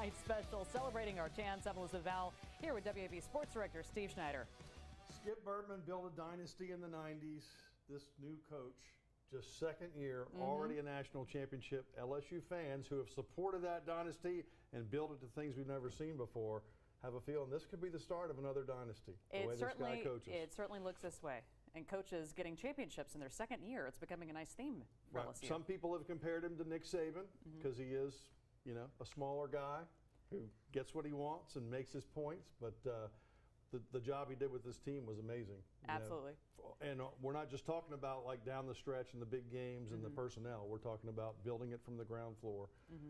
Night special celebrating our champs. I'm Elizabeth Val here with WAFB Sports Director Steve Schneider. Skip Bertman built a dynasty in the 90s. This new coach, just second year, already a national championship. LSU fans who have supported that dynasty and built it to things we've never seen before have a feeling this could be the start of another dynasty. It certainly looks this way. And coaches getting championships in their second year, it's becoming a nice theme for LSU. Some people have compared him to Nick Saban because he is, you know, a smaller guy who gets what he wants and makes his points. But the job he did with this team was amazing. Absolutely. And we're not just talking about like down the stretch and the big games and the personnel. We're talking about building it from the ground floor,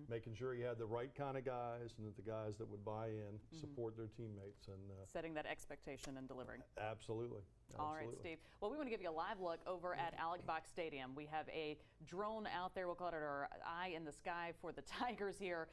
making sure he had the right kind of guys and that the guys that would buy in, support their teammates. And setting that expectation and delivering. Absolutely. All right, Steve. Well, we want to give you a live look over at Alex Box Stadium. We have a drone out there. We'll call it our eye in the sky for the Tigers here.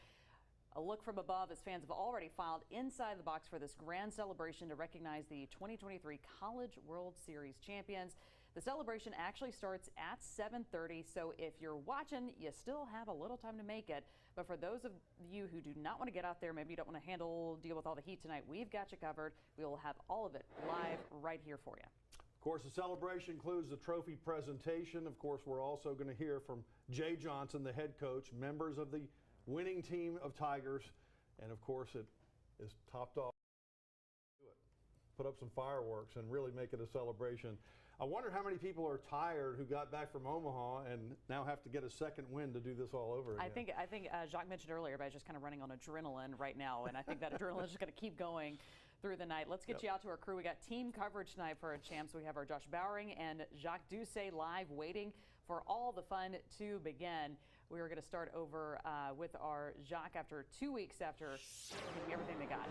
A look from above as fans have already filed inside the box for this grand celebration to recognize the 2023 College World Series champions. The celebration actually starts at 7:30, so if you're watching, you still have a little time to make it. But for those of you who do not want to get out there, maybe you don't want to deal with all the heat tonight, we've got you covered. We will have all of it live right here for you. Of course, the celebration includes the trophy presentation. Of course, we're also going to hear from Jay Johnson, the head coach, members of the winning team of Tigers, and of course it is topped off. Put up some fireworks and really make it a celebration. I wonder how many people are tired who got back from Omaha and now have to get a second win to do this all over again. I think Jacques mentioned earlier, but just kind of running on adrenaline right now, and I think that adrenaline is just going to keep going through the night. Let's get you out to our crew. We got team coverage tonight for our champs. We have our Josh Bowering and Jacques Dugas live waiting for all the fun to begin. We are going to start over with our Jacques after 2 weeks after getting everything they got.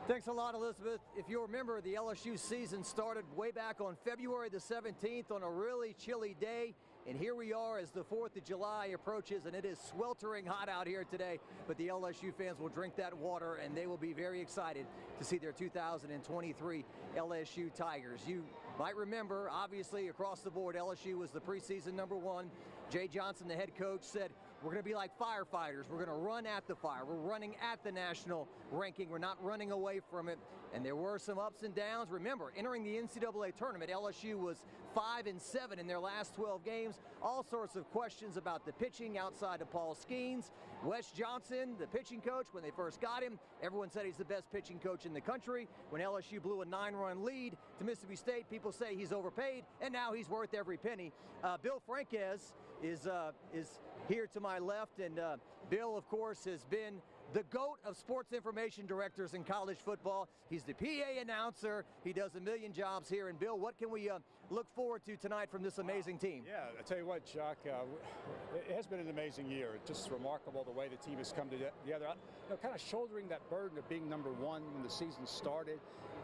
Thanks a lot, Elizabeth. If you remember, the LSU season started way back on February the 17th on a really chilly day. And here we are as the 4th of July approaches, and it is sweltering hot out here today. But the LSU fans will drink that water, and they will be very excited to see their 2023 LSU Tigers. You might remember, obviously, across the board, LSU was the preseason #1. Jay Johnson, the head coach, said, we're going to be like firefighters. We're going to run at the fire. We're running at the national ranking. We're not running away from it. And there were some ups and downs. Remember, entering the NCAA tournament, LSU was 5-7 in their last 12 games. All sorts of questions about the pitching outside of Paul Skenes. Wes Johnson, the pitching coach, when they first got him, everyone said he's the best pitching coach in the country. When LSU blew a 9-run lead to Mississippi State, people say he's overpaid, and now he's worth every penny. Bill Franquez is here to my left, and Bill, of course, has been the GOAT of sports information directors in college football. He's the PA announcer. He does a million jobs here. And Bill, what can we look forward to tonight from this amazing team? Yeah, I tell you what, Chuck, it has been an amazing year. It's just remarkable the way the team has come together. You know, kind of shouldering that burden of being #1 when the season started.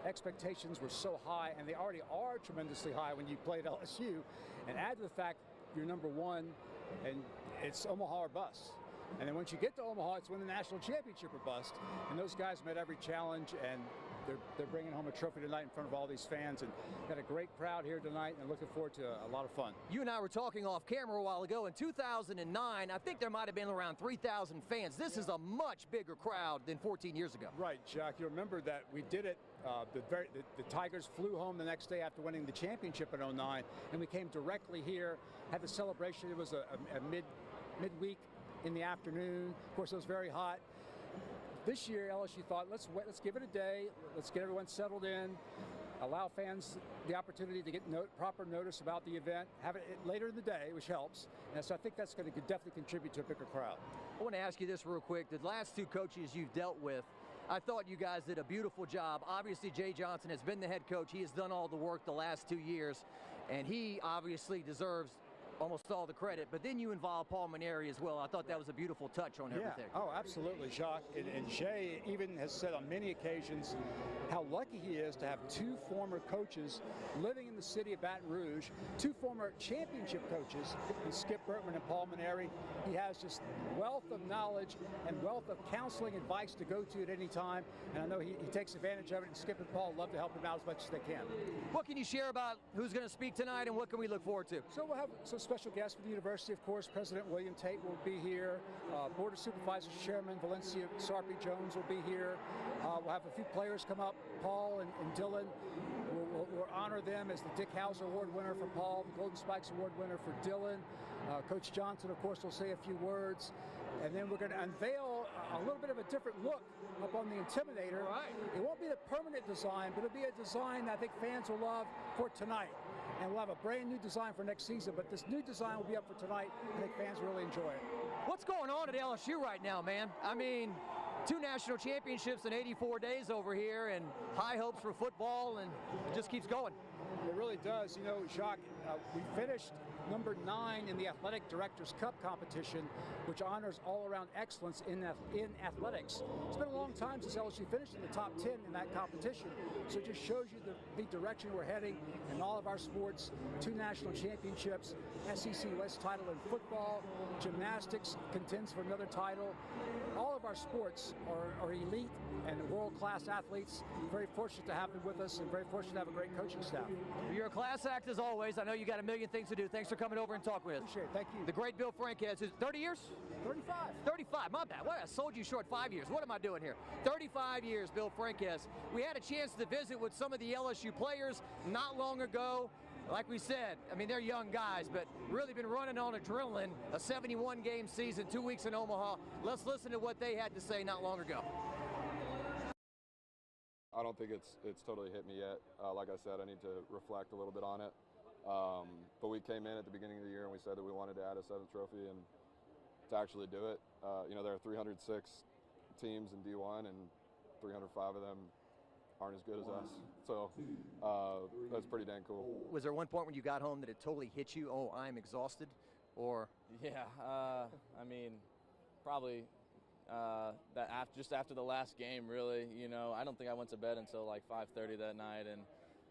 Expectations were so high, and they already are tremendously high when you played LSU. And add to the fact you're #1, and it's Omaha or bust. And then once you get to Omaha, it's win the national championship or bust. And those guys met every challenge, and they're bringing home a trophy tonight in front of all these fans. And got a great crowd here tonight, and looking forward to a lot of fun. You and I were talking off camera a while ago. In 2009, I think there might have been around 3,000 fans. This is a much bigger crowd than 14 years ago. Right, Chuck. You remember that we did it. The Tigers flew home the next day after winning the championship in '09, and we came directly here, had the celebration. It was a midweek in the afternoon. Of course, it was very hot. This year, LSU thought, let's give it a day. Let's get everyone settled in, allow fans the opportunity to get proper notice about the event, have it later in the day, which helps. And so I think that's going to definitely contribute to a bigger crowd. I want to ask you this real quick. The last two coaches you've dealt with, I thought you guys did a beautiful job. Obviously, Jay Johnson has been the head coach. He has done all the work the last 2 years, and he obviously deserves almost all the credit, but then you involve Paul Mainieri as well. I thought that was a beautiful touch on everything. Oh, absolutely, Jacques. And Jay even has said on many occasions how lucky he is to have 2 former coaches living in the city of Baton Rouge, 2 former championship coaches, in Skip Bertman and Paul Mainieri. He has just wealth of knowledge and wealth of counseling advice to go to at any time, and I know he takes advantage of it, and Skip and Paul love to help him out as much as they can. What can you share about who's going to speak tonight, and what can we look forward to? So we'll have special guests from the university, of course. President William Tate will be here. Board of Supervisors Chairman Valencia Sarpy-Jones will be here. We'll have a few players come up, Paul and Dylan. We'll honor them as the Dick Hauser Award winner for Paul, the Golden Spikes Award winner for Dylan. Coach Johnson, of course, will say a few words. And then we're going to unveil a little bit of a different look up on the Intimidator. Right. It won't be the permanent design, but it'll be a design that I think fans will love for tonight. And we'll have a brand new design for next season, but this new design will be up for tonight. I think fans really enjoy it. What's going on at LSU right now, man? I mean, 2 national championships in 84 days over here, and high hopes for football, and it just keeps going. It really does. You know, Jacques, we finished number 9 in the Athletic Directors Cup competition, which honors all-around excellence in athletics. It's been a long time since LSU finished in the top 10 in that competition, so it just shows you the direction we're heading in all of our sports. 2 national championships, SEC West title in football, gymnastics contends for another title. All of our sports are elite and world-class athletes. Very fortunate to have them with us, and very fortunate to have a great coaching staff. You're a class act as always. I know you got a million things to do. Thanks for coming over and talking with us. Appreciate it. Thank you. The great Bill Franquez, who's 30 years? 35. 35, my bad. What, I sold you short 5 years. What am I doing here? 35 years, Bill Franquez. We had a chance to visit with some of the LSU players not long ago. Like we said, I mean, they're young guys, but really been running on adrenaline, a 71-game season, 2 weeks in Omaha. Let's listen to what they had to say not long ago. I don't think it's totally hit me yet. Like I said, I need to reflect a little bit on it. But we came in at the beginning of the year and we said that we wanted to add a 7th trophy, and to actually do it, you know, there are 306 teams in D1 and 305 of them aren't as good as us. So that's pretty dang cool. Was there one point when you got home that it totally hit you, oh, I'm exhausted? Or? Yeah, I mean, probably just after the last game, really. You know, I don't think I went to bed until like 5:30 that night, and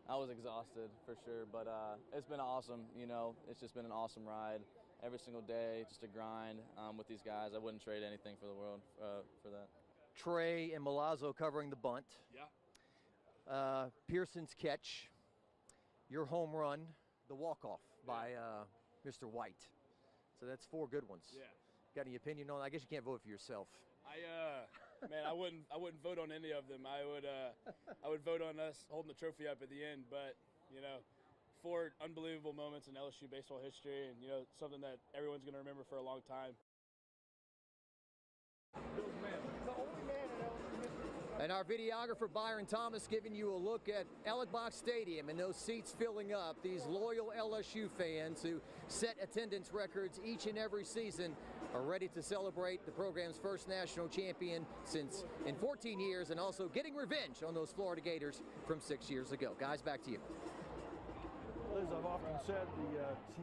I was exhausted for sure. But it's been awesome. You know, it's just been an awesome ride every single day, just a grind with these guys. I wouldn't trade anything for the world for that. Trey and Milazzo covering the bunt. Yeah. Pearson's catch, your home run, the walk-off by Mr. White. So that's 4 good ones. Yeah. Got any opinion on? I guess you can't vote for yourself. Man, I wouldn't vote on any of them. I would vote on us holding the trophy up at the end. But you know, 4 unbelievable moments in LSU baseball history, and you know, something that everyone's going to remember for a long time. And our videographer, Byron Thomas, giving you a look at Alec Box Stadium and those seats filling up. These loyal LSU fans who set attendance records each and every season are ready to celebrate the program's first national champion in 14 years, and also getting revenge on those Florida Gators from 6 years ago. Guys, back to you. As I've often said,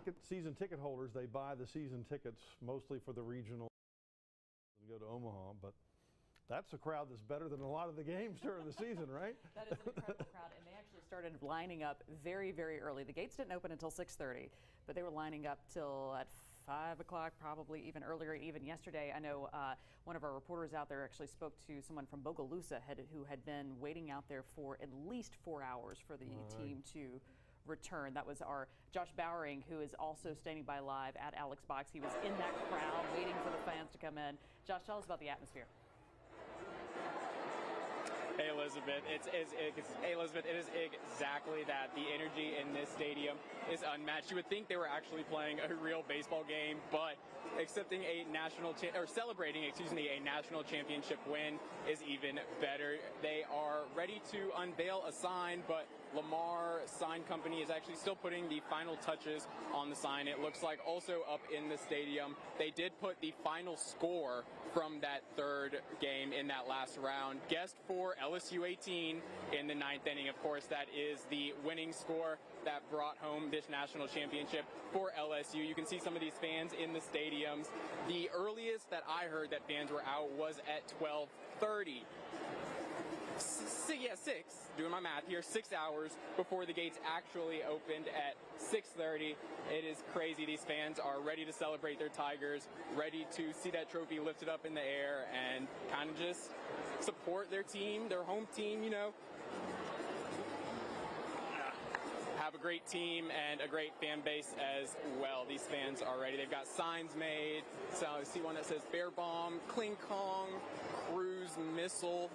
the season ticket holders, they buy the season tickets mostly for the regional and go to Omaha, but that's a crowd that's better than a lot of the games during the season, right? That is an incredible crowd, and they actually started lining up very, very early. The gates didn't open until 6:30, but they were lining up till at 5 o'clock, probably even earlier. Even yesterday, I know one of our reporters out there actually spoke to someone from Bogalusa who had been waiting out there for at least 4 hours for the team to return. That was our Josh Bowering, who is also standing by live at Alex Box. He was in that crowd waiting for the fans to come in. Josh, tell us about the atmosphere. Hey Elizabeth, Elizabeth, it is exactly that. The energy in this stadium is unmatched. You would think they were actually playing a real baseball game, but celebrating a national championship win is even better. They are ready to unveil a sign, but Lamar Sign Company is actually still putting the final touches on the sign. It looks like also up in the stadium, they did put the final score from that 3rd game in that last round. Guessed for LSU 18 in the 9th inning. Of course, that is the winning score that brought home this national championship for LSU. You can see some of these fans in the stadiums. The earliest that I heard that fans were out was at 12:30. 6, doing my math here, 6 hours before the gates actually opened at 6:30. It is crazy. These fans are ready to celebrate their Tigers, ready to see that trophy lifted up in the air and kind of just support their team, their home team, you know. have a great team and a great fan base as well. These fans are ready. They've got signs made. So I see one that says Bear Bomb, Kling Kong, Cruise Missile,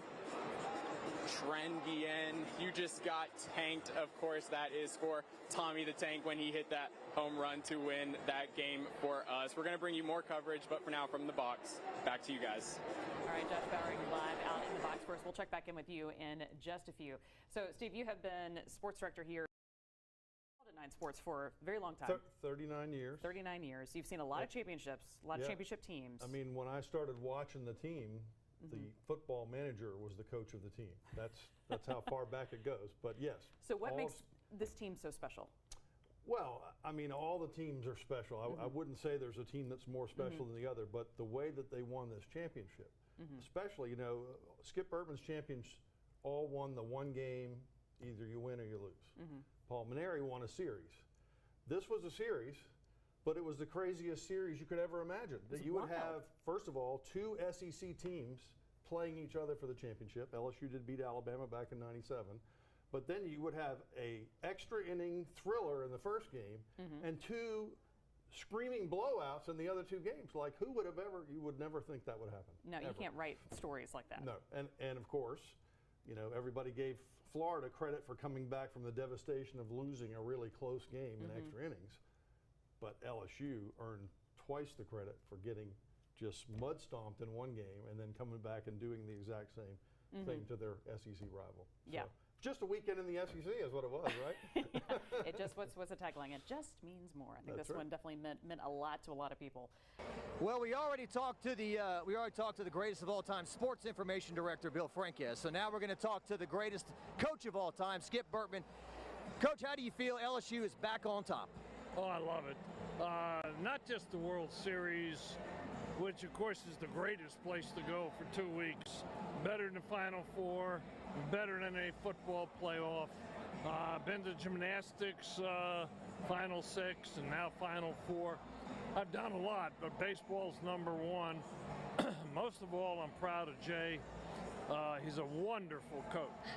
Trendien. You just got tanked. Of course, that is for Tommy the Tank when he hit that home run to win that game for us. We're going to bring you more coverage, but for now, from the box, back to you guys. All right, Josh Bowering live out in the box first. We'll check back in with you in just a few. So, Steve, you have been sports director here at 9 Sports for a very long time. 39 years. 39 years. You've seen a lot of championships, a lot of championship teams. I mean, when I started watching the team, the football manager was the coach of the team. That's how far back it goes. But yes. So what makes this team so special? Well, I mean, all the teams are special. I wouldn't say there's a team that's more special than the other, but the way that they won this championship, especially, you know, Skip Bertman's champions all won the one game, either you win or you lose. Paul Maneri won a series. This was a series, but it was the craziest series you could ever imagine. That you would have, first of all, 2 SEC teams playing each other for the championship. LSU did beat Alabama back in '97. But then you would have a extra inning thriller in the first game and 2 screaming blowouts in the other 2 games. Like, who would have ever, you would never think that would happen. No, you can't write stories like that. No, and of course, you know, everybody gave Florida credit for coming back from the devastation of losing a really close game in extra innings. But LSU earned twice the credit for getting just mud stomped in one game and then coming back and doing the exact same thing to their SEC rival. Yeah. So, just a weekend in the SEC is what it was, right? It just, what's the tagline? It just means more. I think That's this right. one definitely meant a lot to a lot of people. Well, we already talked to the greatest of all time sports information director, Bill Franquez. So now we're going to talk to the greatest coach of all time, Skip Bertman. Coach, how do you feel LSU is back on top? Oh, I love it. Not just the World Series, which of course is the greatest place to go for 2 weeks. Better than the Final Four, better than a football playoff. Been to gymnastics, Final 6, and now Final 4. I've done a lot, but baseball's number 1. Most of all, I'm proud of Jay. He's a wonderful coach.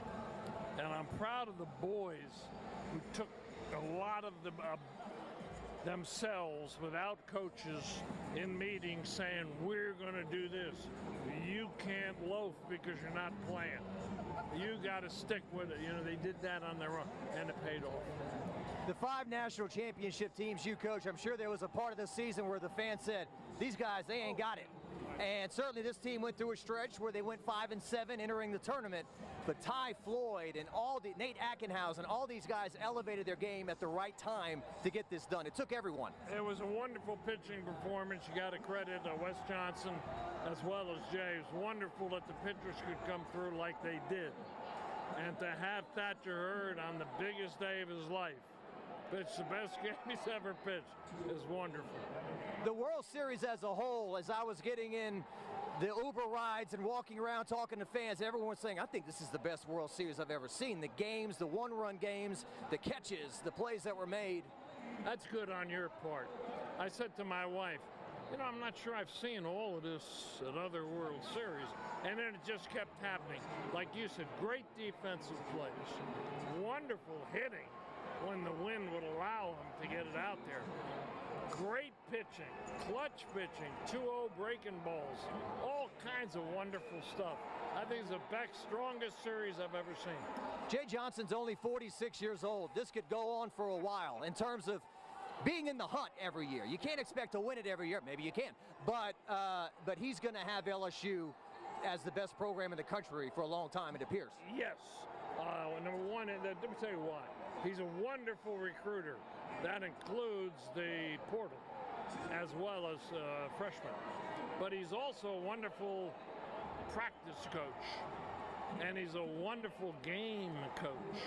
And I'm proud of the boys who took a lot of themselves without coaches in meetings saying, we're going to do this. You can't loaf because you're not playing. You got to stick with it. You know, they did that on their own, and it paid off. The 5 national championship teams you coach, I'm sure there was a part of the season where the fans said, these guys, they ain't got it. And certainly this team went through a stretch where they went 5-7 entering the tournament. But Ty Floyd and Nate Ackenhausen, all these guys elevated their game at the right time to get this done. It took everyone. It was a wonderful pitching performance. You got to credit Wes Johnson as well as Jay. It was wonderful that the pitchers could come through like they did. And to have Thatcher Hurd on the biggest day of his life pitch the best game he's ever pitched is wonderful. The World Series as a whole, as I was getting in the Uber rides and walking around talking to fans, everyone was saying, I think this is the best World Series I've ever seen. The games, the one-run games, the catches, the plays that were made. That's good on your part. I said to my wife, you know, I'm not sure I've seen all of this at other World Series. And then it just kept happening. Like you said, great defensive plays, wonderful hitting when the wind would allow them to get it out there. Great pitching, clutch pitching, 2-0 breaking balls, all kinds of wonderful stuff. I think it's the strongest series I've ever seen. Jay Johnson's only 46 years old. This could go on for a while in terms of being in the hunt every year. You can't expect to win it every year. Maybe you can. But he's going to have LSU as the best program in the country for a long time, it appears. Yes. Number one, let me tell you why. He's a wonderful recruiter. That includes the portal as well as freshmen. But he's also a wonderful practice coach. And he's a wonderful game coach.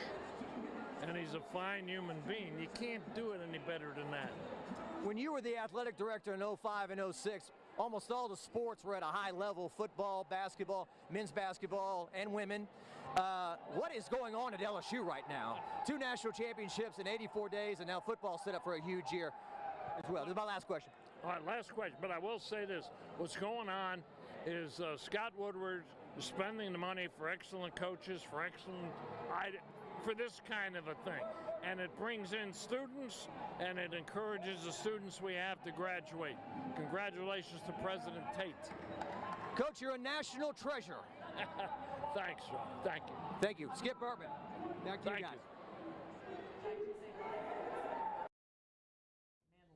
And he's a fine human being. You can't do it any better than that. When you were the athletic director in 05 and 06, almost all the sports were at a high level: football, basketball, men's basketball, and women. What is going on at LSU right now? 2 national championships in 84 days, and now football set up for a huge year as well. This is my last question. All right, last question. But I will say this. What's going on is Scott Woodward is spending the money for excellent coaches, for excellent for this kind of a thing. And it brings in students, and it encourages the students we have to graduate. Congratulations to President Tate. Coach, you're a national treasure. Thanks, John. Thank you. Thank you. Skip Bertman, back to you guys.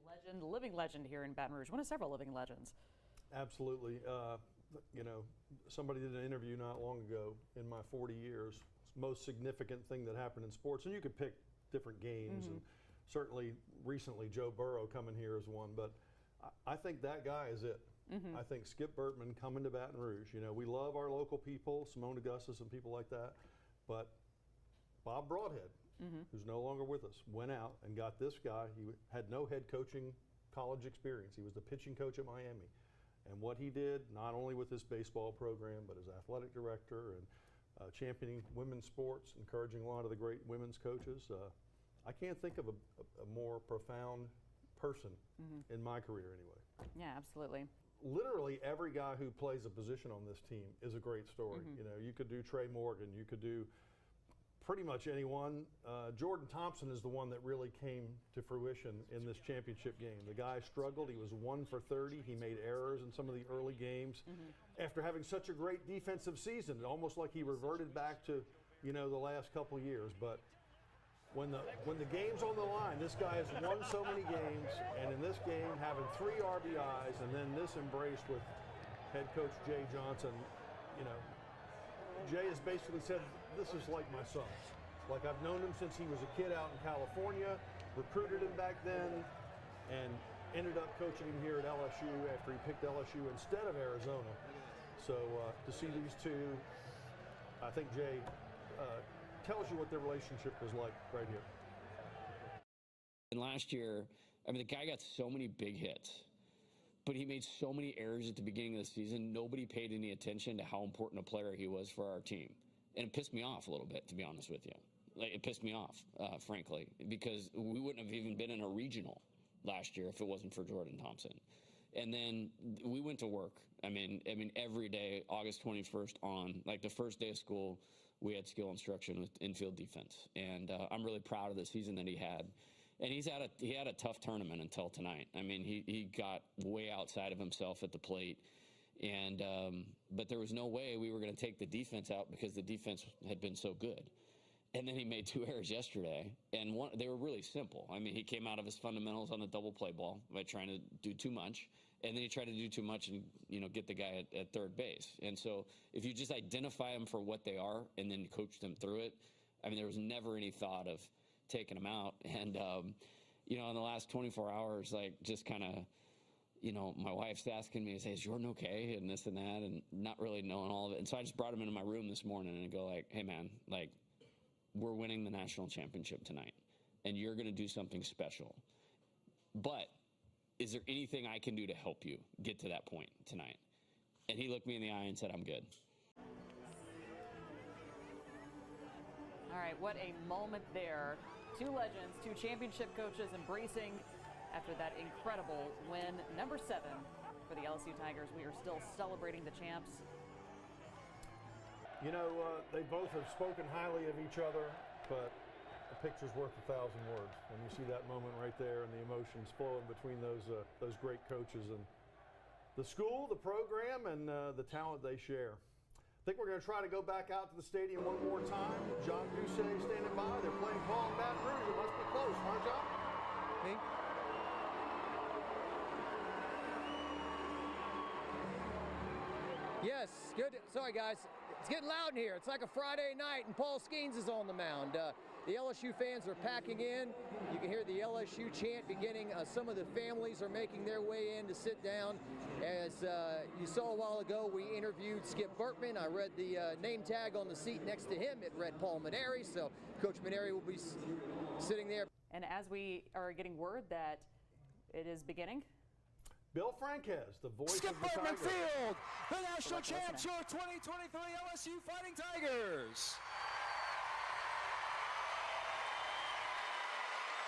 Legend, living legend here in Baton Rouge. One of several living legends. Absolutely. You know, somebody did an interview not long ago. In my 40 years, most significant thing that happened in sports, and you could pick different games, and certainly recently Joe Burrow coming here is one, but I think that guy is it. I think Skip Bertman coming to Baton Rouge. You know, we love our local people, Simone Augustus and people like that, but Bob Broadhead, who's no longer with us, went out and got this guy. He had no head coaching college experience. He was the pitching coach at Miami. And what he did, not only with his baseball program, but as athletic director and championing women's sports, encouraging a lot of the great women's coaches. I can't think of a more profound person in my career anyway. Yeah, absolutely. Literally every guy who plays a position on this team is a great story. You know, you could do Trey Morgan, you could do pretty much anyone. Jordan Thompson is the one that really came to fruition in this championship game. The guy struggled. He was 1 for 30. He made errors in some of the early games. After having such a great defensive season, almost like he reverted back to, you know, the last couple of years. But when the game's on the line, this guy has won so many games, and in this game, having 3 RBIs, and then this embrace with head coach Jay Johnson, you know, Jay has basically said, this is like my son. Like, I've known him since he was a kid out in California, recruited him back then, and ended up coaching him here at LSU after he picked LSU instead of Arizona. So to see these two, I think Jay tells you what their relationship was like right here. And last year, I mean, the guy got so many big hits, but he made so many errors at the beginning of the season. Nobody paid any attention to how important a player he was for our team. And it pissed me off a little bit, to be honest with you. Like, it pissed me off, frankly, because we wouldn't have even been in a regional last year if it wasn't for Jordan Thompson. And then we went to work. I mean, every day, August 21st on, like the first day of school, we had skill instruction with infield defense. And I'm really proud of the season that he had. And he had a tough tournament until tonight. I mean, he got way outside of himself at the plate. And but there was no way we were going to take the defense out because the defense had been so good. And then he made 2 errors yesterday, and they were really simple. I mean, he came out of his fundamentals on the double play ball by trying to do too much, and then he tried to do too much and, you know, get the guy at third base. And so if you just identify them for what they are and then coach them through it, I mean, there was never any thought of taking them out. And, you know, in the last 24 hours, like, just kind of, you know, my wife's asking me, is Jordan okay, and this and that, and not really knowing all of it. And so I just brought him into my room this morning and go like, hey, man, like, we're winning the national championship tonight, and you're going to do something special. But is there anything I can do to help you get to that point tonight? And he looked me in the eye and said, I'm good. All right, what a moment there. 2 legends, 2 championship coaches embracing after that incredible win. Number 7 for the LSU Tigers. We are still celebrating the champs. You know, they both have spoken highly of each other, but a picture's worth 1,000 words. When you see that moment right there and the emotions flowing between those great coaches and the school, the program, and the talent they share. I think we're going to try to go back out to the stadium one more time. John Dugas standing by. They're playing Paul in Baton Rouge. It must be close, huh, John? Me? Yes, good. Sorry, guys. It's getting loud in here. It's like a Friday night, and Paul Skenes is on the mound. The LSU fans are packing in. You can hear the LSU chant beginning. Some of the families are making their way in to sit down. As you saw a while ago, we interviewed Skip Bertman. I read the name tag on the seat next to him. It read Paul Maneri, so Coach Maneri will be sitting there. And as we are getting word that it is beginning, Bill Franquez, the voice Skip of the Bertman Tigers. Field, the national champs, your 2023 LSU Fighting Tigers.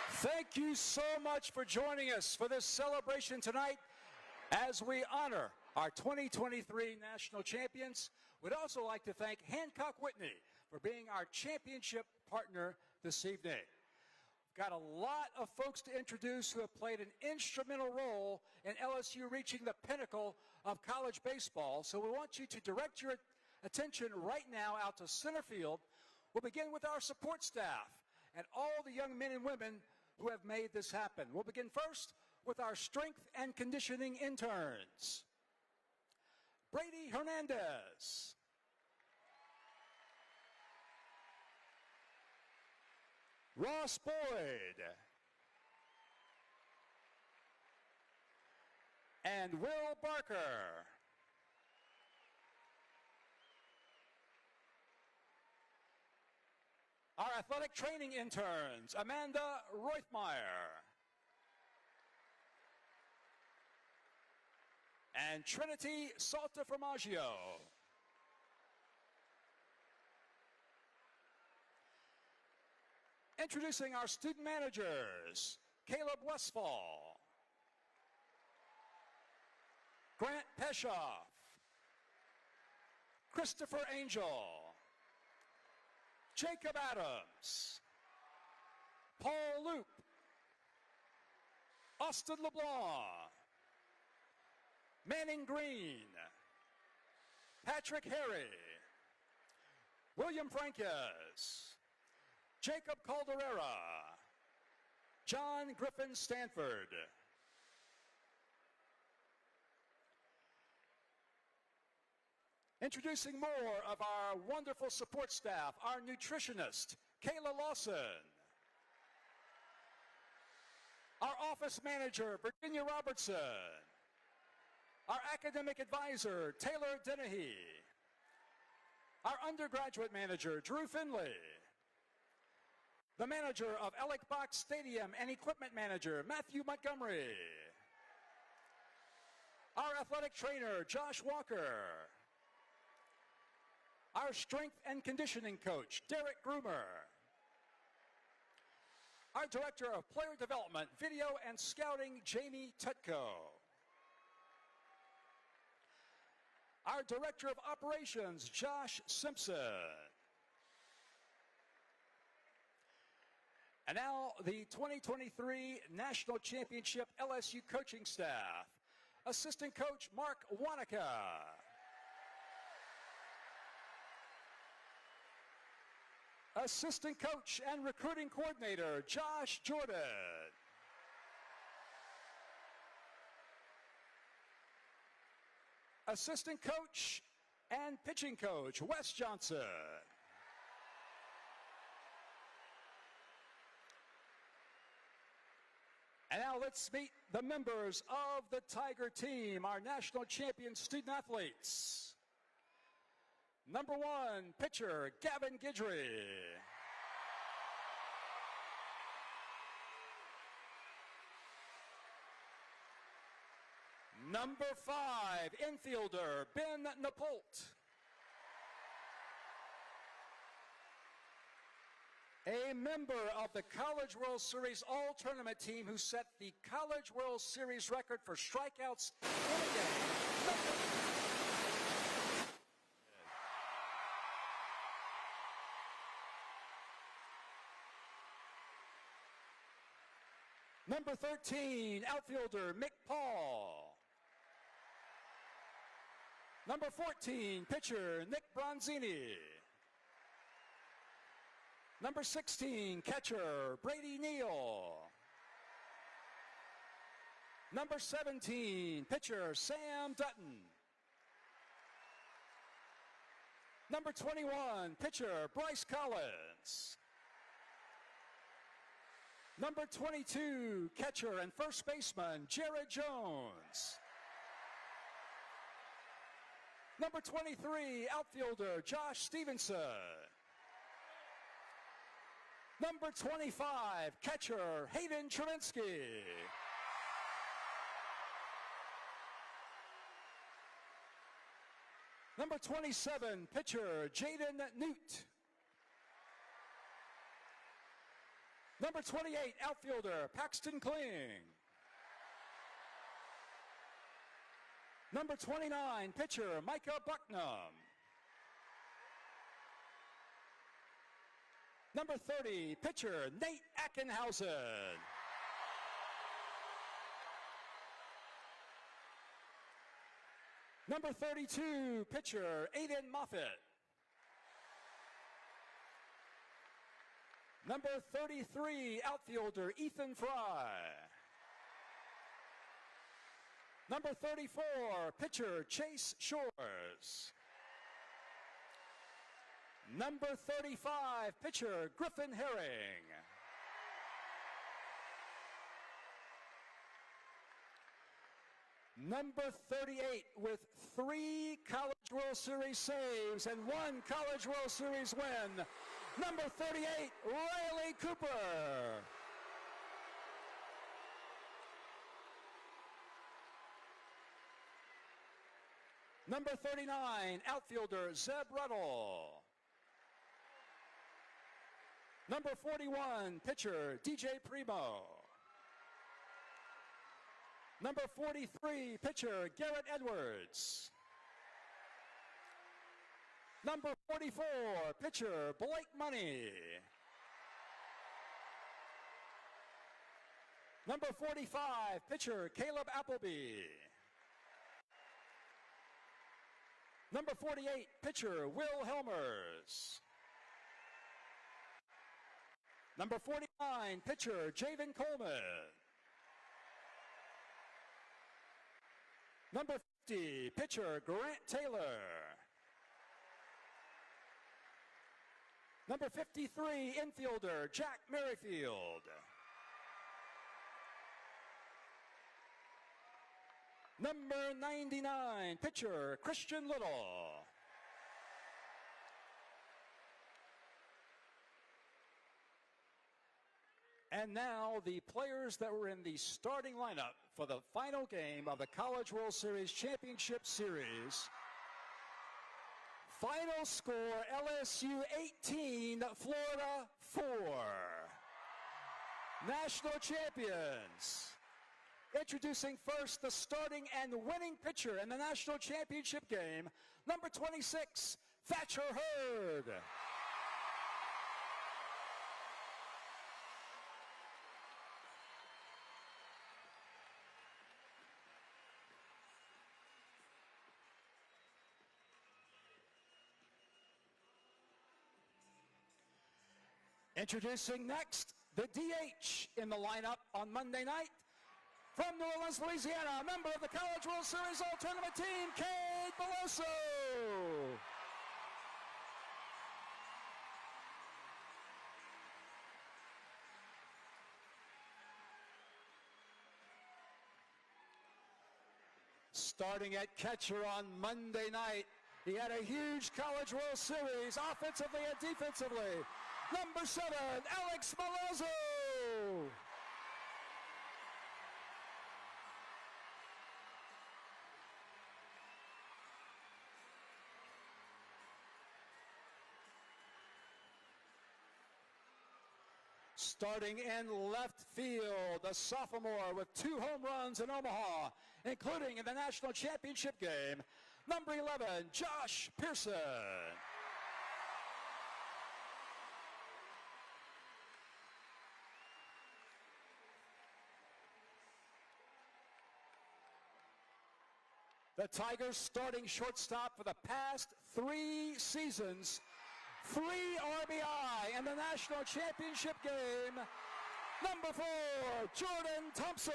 Thank you so much for joining us for this celebration tonight as we honor our 2023 national champions. We'd also like to thank Hancock Whitney for being our championship partner this evening. We've got a lot of folks to introduce who have played an instrumental role in LSU reaching the pinnacle of college baseball. So we want you to direct your attention right now out to center field. We'll begin with our support staff and all the young men and women who have made this happen. We'll begin first with our strength and conditioning interns. Brady Hernandez. Ross Boyd. And Will Barker. Our athletic training interns, Amanda Roithmeyer. And Trinity Saltaformaggio. Introducing our student managers, Caleb Westfall, Grant Peshoff, Christopher Angel, Jacob Adams, Paul Loop, Austin LeBlanc, Manning Green, Patrick Harry, William Franquez, Jacob Calderera, John Griffin Stanford. Introducing more of our wonderful support staff, our nutritionist, Kayla Lawson, our office manager, Virginia Robertson, our academic advisor, Taylor Dennehy, our undergraduate manager, Drew Finley, the manager of Alec Box Stadium and equipment manager, Matthew Montgomery, our athletic trainer, Josh Walker, our strength and conditioning coach, Derek Groomer, our director of player development, video and scouting, Jamie Tutko, our director of operations, Josh Simpson. And now the 2023 National Championship LSU coaching staff. Assistant coach Mark Wanaka. Assistant coach and recruiting coordinator Josh Jordan. Assistant coach and pitching coach Wes Johnson. And now let's meet the members of the Tiger team, our national champion student athletes. Number 1, pitcher Gavin Guidry. Number 5, infielder Ben Napolt. A member of the College World Series All-Tournament team who set the College World Series record for strikeouts in a game. Number 13, outfielder Mick Paul. Number 14, pitcher Nick Bronzini. Number 16, catcher Brady Neal. Number 17, pitcher Sam Dutton. Number 21, pitcher Bryce Collins. Number 22, catcher and first baseman Jared Jones. Number 23, outfielder Josh Stevenson. Number 25, catcher Hayden Trubinsky. Number 27, pitcher Jaden Newt. Number 28, outfielder Paxton Kling. Number 29, pitcher Micah Bucknam. Number 30, pitcher Nate Ackenhausen. Number 32, pitcher Aiden Moffitt. Number 33, outfielder Ethan Fry. Number 34, pitcher Chase Shores. Number 35, pitcher Griffin Herring. Number 38 with 3 College World Series saves and 1 College World Series win. Number 38, Riley Cooper. Number 39, outfielder Zeb Ruddle. Number 41, pitcher DJ Primo. Number 43, pitcher Garrett Edwards. Number 44, pitcher Blake Money. Number 45, pitcher Caleb Appleby. Number 48, pitcher Will Helmers. Number 49, pitcher Javen Coleman. Number 50, pitcher Grant Taylor. Number 53, infielder Jack Merrifield. Number 99, pitcher Christian Little. And now the players that were in the starting lineup for the final game of the College World Series Championship Series. Final score, LSU 18, Florida 4. National champions. Introducing first the starting and winning pitcher in the national championship game, number 26, Thatcher Hurd. Introducing next, the DH in the lineup on Monday night. From New Orleans, Louisiana, a member of the College World Series All-Tournament team, Cade Beloso. Starting at catcher on Monday night, he had a huge College World Series, offensively and defensively. Number 7, Alex Malazzo. Starting in left field, a sophomore with 2 home runs in Omaha, including in the national championship game, number 11, Josh Pearson. The Tigers starting shortstop for the past 3 seasons. 3 RBI in the national championship game. Number 4, Jordan Thompson.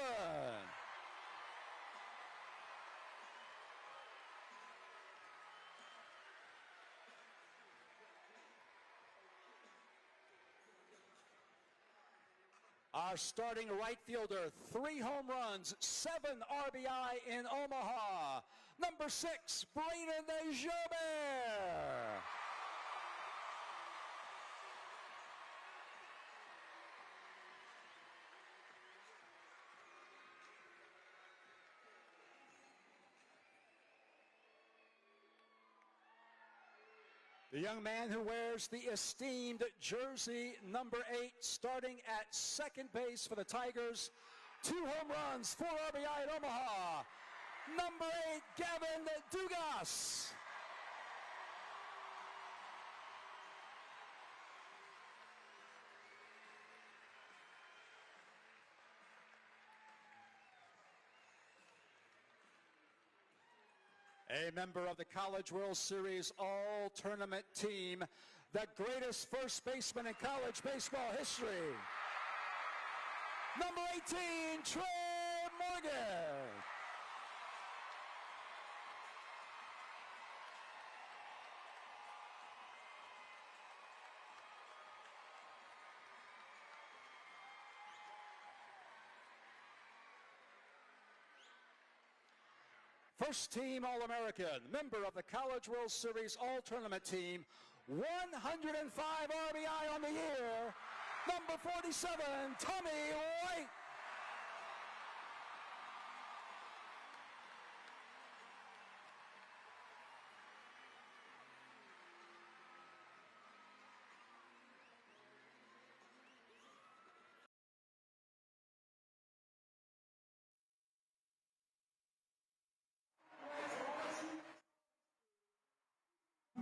Our starting right fielder, 3 home runs, 7 RBI in Omaha. Number 6, Brayden DeJobert. The young man who wears the esteemed jersey number 8, starting at second base for the Tigers. 2 home runs, 4 RBI at Omaha. Number 8, Gavin Dugas. A member of the College World Series All-Tournament team, the greatest first baseman in college baseball history, number 18, Trey Morgan. First team All-American, member of the College World Series All-Tournament team, 105 RBI on the year, number 47, Tommy White.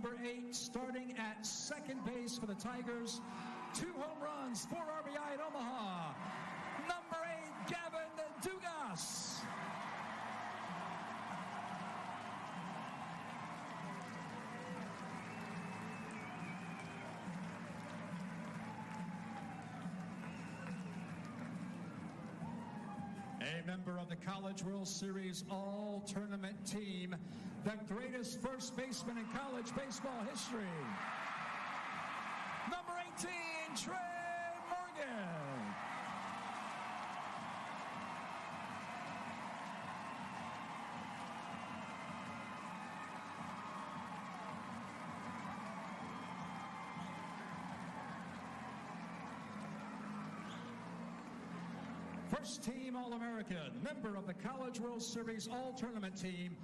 Number 8, starting at second base for the Tigers. 2 home runs, 4 RBI at Omaha. Number 8, Gavin Dugas. A member of the College World Series All-Tournament team, the greatest first baseman in college baseball history, number 18, Trey Morgan. First team All-American, member of the College World Series All-Tournament team,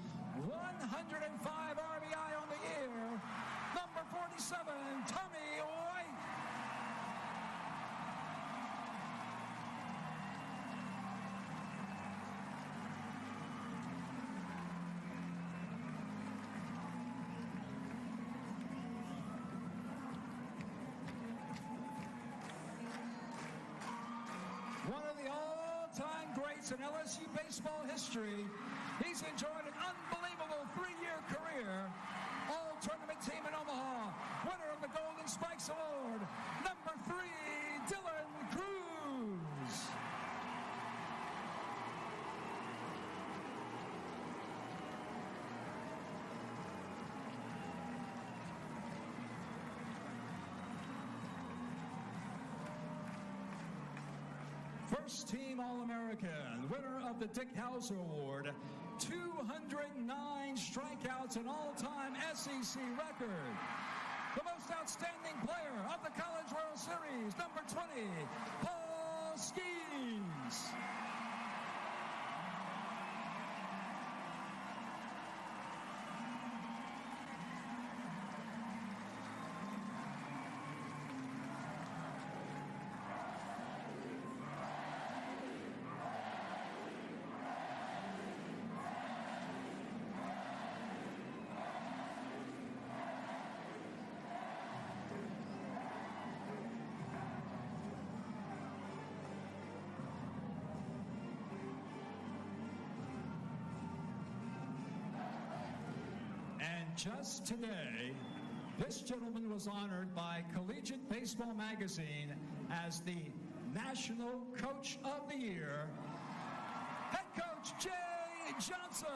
105 RBI on the year, number 47, Tommy White. One of the all-time greats in LSU baseball history. He's enjoyed an unbelievable 3-year career. All-tournament team in Omaha, winner of the Golden Spikes Award, number 3, Dylan Cruz. First team All-American, winner of the Dick Hauser Award, 209 strikeouts, an all-time SEC record. The most outstanding player of the College World Series, number 20, Paul Skenes. Just today, this gentleman was honored by Collegiate Baseball Magazine as the National Coach of the Year, head coach Jay Johnson.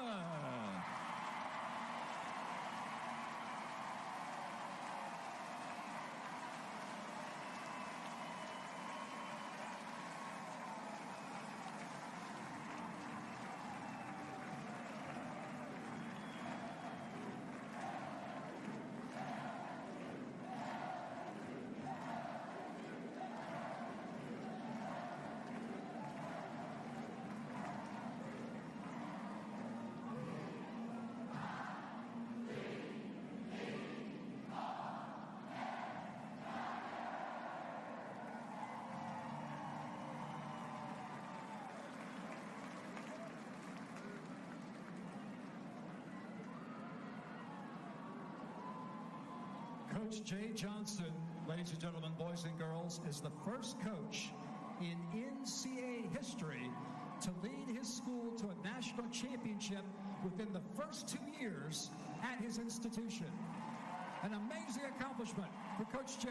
Coach Jay Johnson, ladies and gentlemen, boys and girls, is the first coach in NCAA history to lead his school to a national championship within the first 2 years at his institution. An amazing accomplishment for Coach Jay.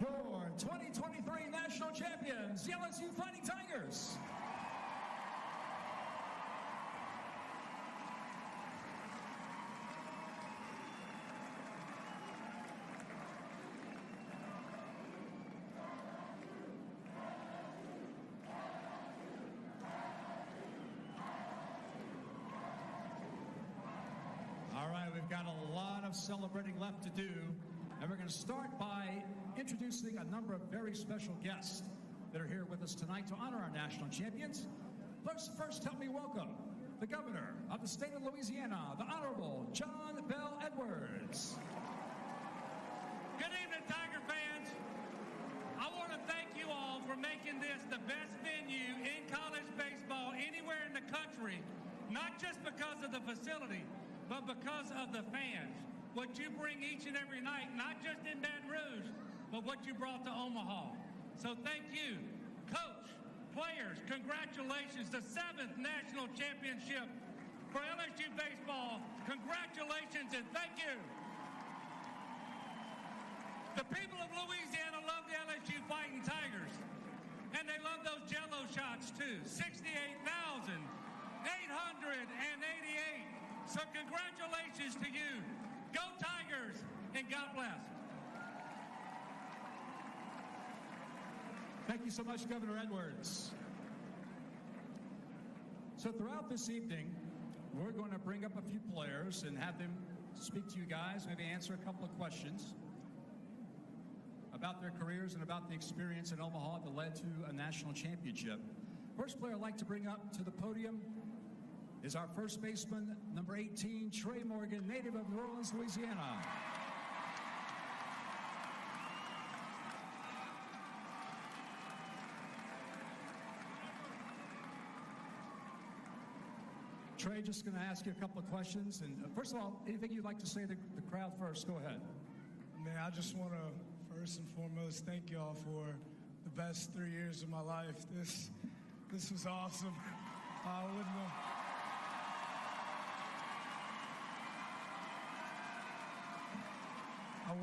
Your 2023 national champions, the LSU Fighting Tigers. All right, we've got a lot of celebrating left to do. And we're going to start by introducing a number of very special guests that are here with us tonight to honor our national champions. First help me welcome the governor of the state of Louisiana, the Honorable John Bell Edwards. Good evening, Tiger fans. I want to thank you all for making this the best venue in college baseball anywhere in the country, not just because of the facility, but because of the fans. What you bring each and every night, not just in Baton Rouge, but what you brought to Omaha. So thank you. Coach, players, congratulations. The 7th national championship for LSU baseball. Congratulations and thank you. The people of Louisiana love the LSU Fighting Tigers, and they love those Jell-O shots too. 68,888. So congratulations to you. Go Tigers, and God bless. Thank you so much, Governor Edwards. So throughout this evening, we're going to bring up a few players and have them speak to you guys, maybe answer a couple of questions about their careers and about the experience in Omaha that led to a national championship. First player I'd like to bring up to the podium is our first baseman, number 18, Trey Morgan, native of New Orleans, Louisiana. Trey, just going to ask you a couple of questions. And first of all, anything you'd like to say to the crowd first, go ahead. Man, I just want to first and foremost thank y'all for the best 3 years of my life. This was awesome. I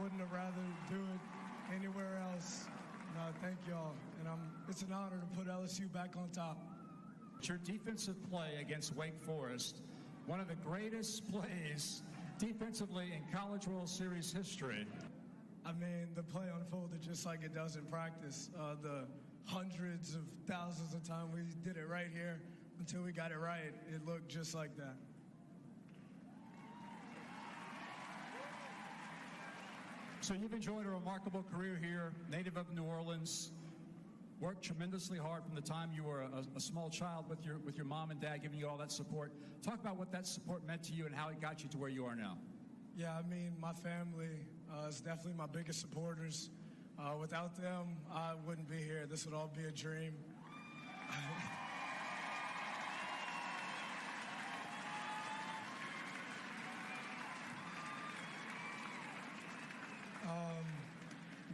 wouldn't have rather do it anywhere else. No, thank y'all. And it's an honor to put LSU back on top. Your defensive play against Wake Forest, one of the greatest plays defensively in College World Series history. I mean, the play unfolded just like it does in practice. The hundreds of thousands of times we did it right here until we got it right, it looked just like that. So you've enjoyed a remarkable career here, native of New Orleans, worked tremendously hard from the time you were a small child with your mom and dad giving you all that support. Talk about what that support meant to you and how it got you to where you are now. Yeah, I mean, my family is definitely my biggest supporters. Without them, I wouldn't be here. This would all be a dream.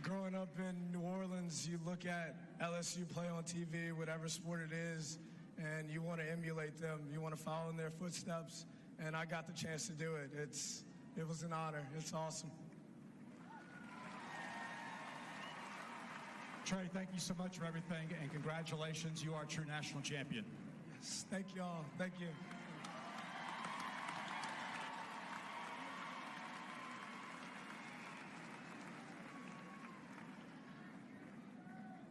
Growing up in New Orleans, you look at LSU play on TV, whatever sport it is, and you want to emulate them. You want to follow in their footsteps, and I got the chance to do it. It was an honor. It's awesome. Trey, thank you so much for everything, and congratulations. You are a true national champion. Yes, thank you all. Thank you.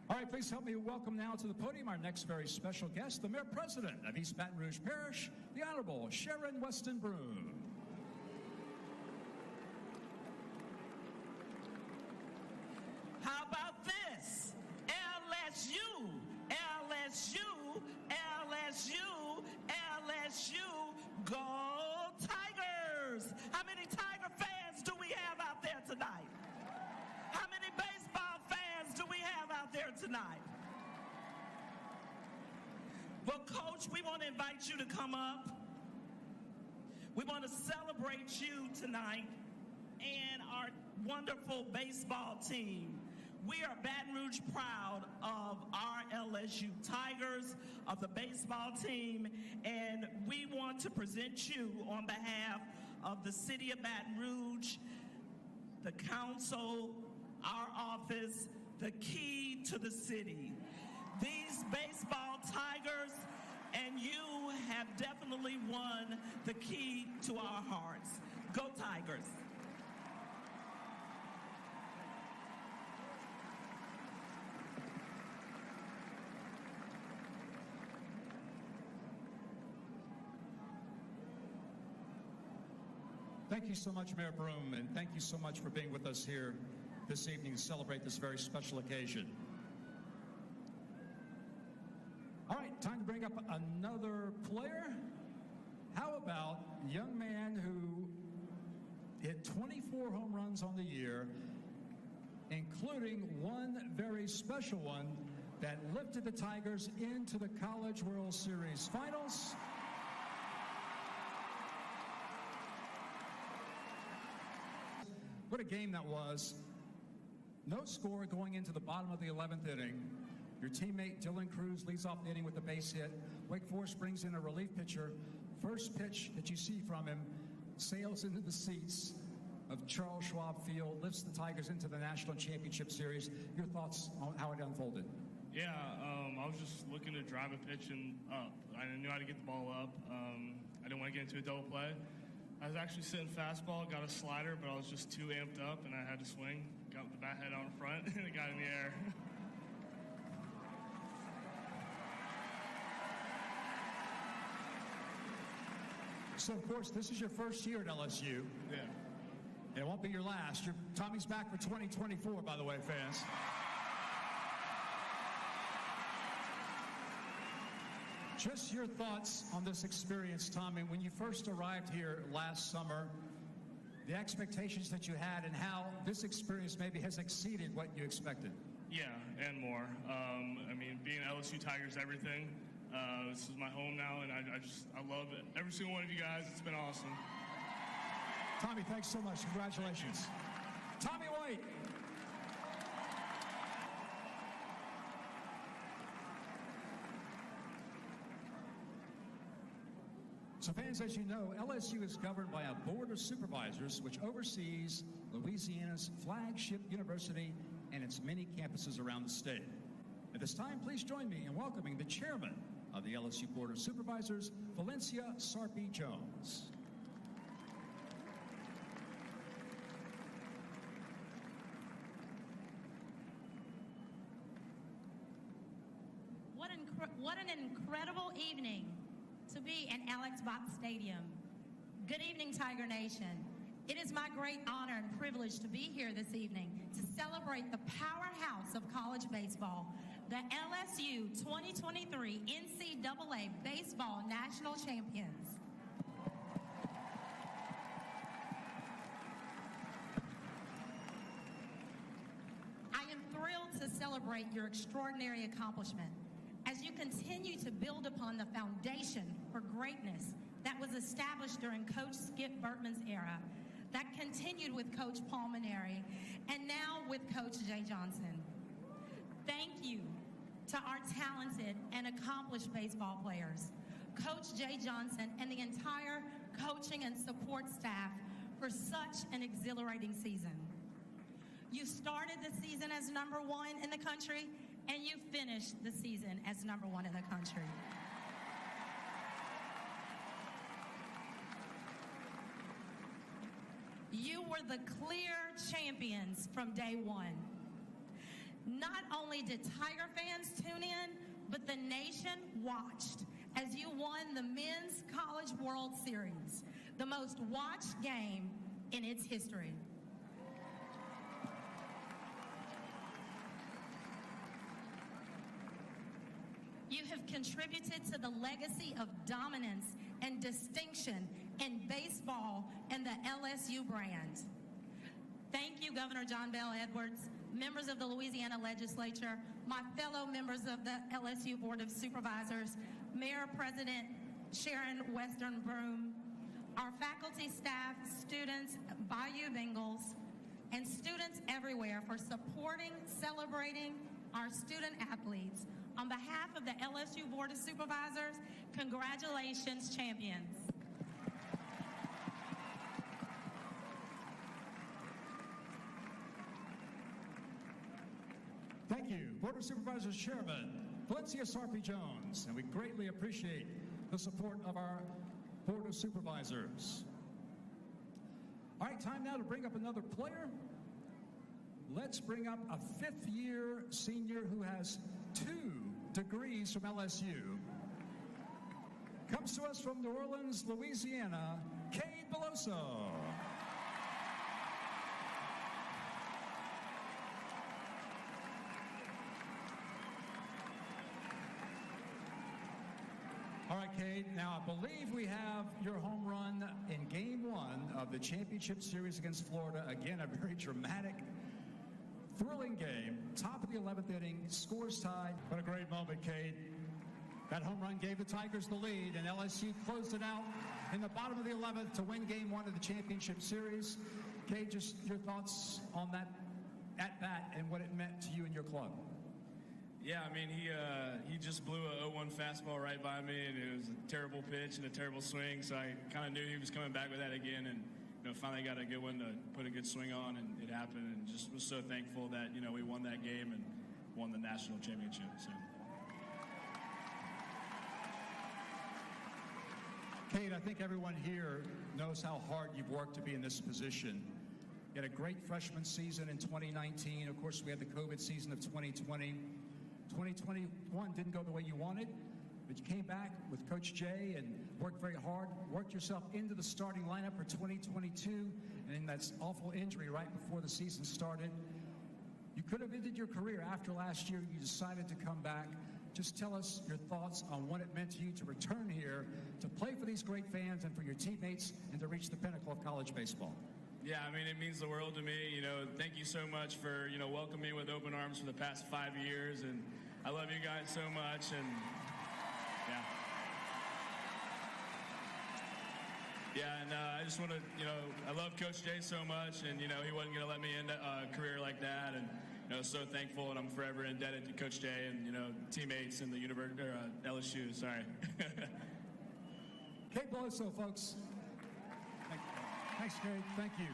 All right, please help me welcome now to the podium our next very special guest, the Mayor President of East Baton Rouge Parish, the Honorable Sharon Weston Broom. How about this? LSU, LSU, LSU, LSU, go tonight. Well, Coach, we want to invite you to come up. We want to celebrate you tonight and our wonderful baseball team. We are Baton Rouge proud of our LSU Tigers, of the baseball team, and we want to present you on behalf of the city of Baton Rouge, the council, our office, the key to the city. These baseball Tigers and you have definitely won the key to our hearts. Go Tigers. Thank you so much, Mayor Broom, and thank you so much for being with us here this evening to celebrate this very special occasion. All right, time to bring up another player. How about a young man who hit 24 home runs on the year, including one very special one that lifted the Tigers into the College World Series Finals. What a game that was. No score going into the bottom of the 11th inning. Your teammate Dylan Cruz leads off the inning with a base hit. Wake Forest brings in a relief pitcher. First pitch that you see from him sails into the seats of Charles Schwab Field, lifts the Tigers into the National Championship Series. Your thoughts on how it unfolded? Yeah, I was just looking to drive a pitch and up. I knew how to get the ball up. I didn't want to get into a double play. I was actually sitting fastball, got a slider, but I was just too amped up, and I had to swing. Got the bat head out in front, and it got in the air. So, of course, this is your first year at LSU. Yeah. And it won't be your last. Tommy's back for 2024, by the way, fans. Just your thoughts on this experience, Tommy, when you first arrived here last summer, the expectations that you had and how this experience maybe has exceeded what you expected. Yeah, and more. I mean, being LSU Tigers, everything. This is my home now, and I love it. Every single one of you guys, it's been awesome. Tommy, thanks so much. Congratulations. Tommy White. So fans, as you know, LSU is governed by a Board of Supervisors which oversees Louisiana's flagship university and its many campuses around the state. At this time, please join me in welcoming the chairman of the LSU Board of Supervisors, Valencia Sarpy Jones. What an incredible evening to be in Alex Box Stadium. Good evening, Tiger Nation. It is my great honor and privilege to be here this evening to celebrate the powerhouse of college baseball, the LSU 2023 NCAA Baseball National Champions. I am thrilled to celebrate your extraordinary accomplishment as you continue to build upon the foundation for greatness that was established during Coach Skip Bertman's era, that continued with Coach Paul Maneri, and now with Coach Jay Johnson. Thank you to our talented and accomplished baseball players, Coach Jay Johnson and the entire coaching and support staff for such an exhilarating season. You started the season as #1 in the country, and you finished the season as #1 in the country. You were the clear champions from day one. Not only did Tiger fans tune in, but the nation watched as you won the Men's College World Series, the most watched game in its history. You have contributed to the legacy of dominance and distinction in baseball and the LSU brand. Thank you, Governor John Bel Edwards, members of the Louisiana Legislature, my fellow members of the LSU Board of Supervisors, Mayor President Sharon Western Broom, our faculty, staff, students, Bayou Bengals, and students everywhere for supporting, celebrating our student athletes. On behalf of the LSU Board of Supervisors, congratulations, champions. Thank you, Board of Supervisors Chairman Valencia Sarpy Jones, and we greatly appreciate the support of our Board of Supervisors. All right, time now to bring up another player. Let's bring up a fifth-year senior who has 2 degrees from LSU. Comes to us from New Orleans, Louisiana, Cade Beloso. All right, Cade, now I believe we have your home run in Game 1 of the championship series against Florida. Again, a very dramatic, thrilling game. Top of the 11th inning, scores tied. What a great moment, Cade. That home run gave the Tigers the lead, and LSU closed it out in the bottom of the 11th to win Game 1 of the championship series. Cade, just your thoughts on that at-bat and what it meant to you and your club. Yeah, I mean, he just blew a 0-1 fastball right by me, and it was a terrible pitch and a terrible swing, so I kind of knew he was coming back with that again, and finally got a good one to put a good swing on, and it happened, and just was so thankful that, we won that game and won the national championship. So. Cade, I think everyone here knows how hard you've worked to be in this position. You had a great freshman season in 2019. Of course, we had the COVID season of 2020. 2021 didn't go the way you wanted, but you came back with Coach Jay and worked very hard, worked yourself into the starting lineup for 2022, and that awful injury right before the season started. You could have ended your career after last year. You decided to come back. Just tell us your thoughts on what it meant to you to return here, to play for these great fans and for your teammates, and to reach the pinnacle of college baseball. Yeah, I mean, it means the world to me. Thank you so much for, welcoming me with open arms for the past 5 years, and I love you guys so much, and yeah. Yeah, and I just want to, I love Coach Jay so much, and, he wasn't going to let me end a career like that, and, so thankful, and I'm forever indebted to Coach Jay and, teammates in the LSU, sorry. Cade Beloso, folks. Thanks, Cade. Thank you.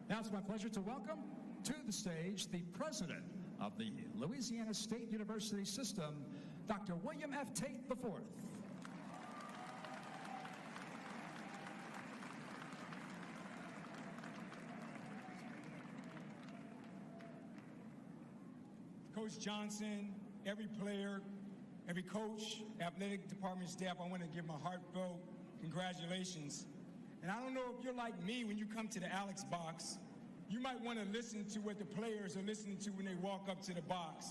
Now it's my pleasure to welcome to the stage the president of the Louisiana State University System, Dr. William F. Tate IV. Coach Johnson, every player, every coach, athletic department staff, I want to give my heartfelt congratulations. And I don't know if you're like me when you come to the Alex box, you might want to listen to what the players are listening to when they walk up to the box.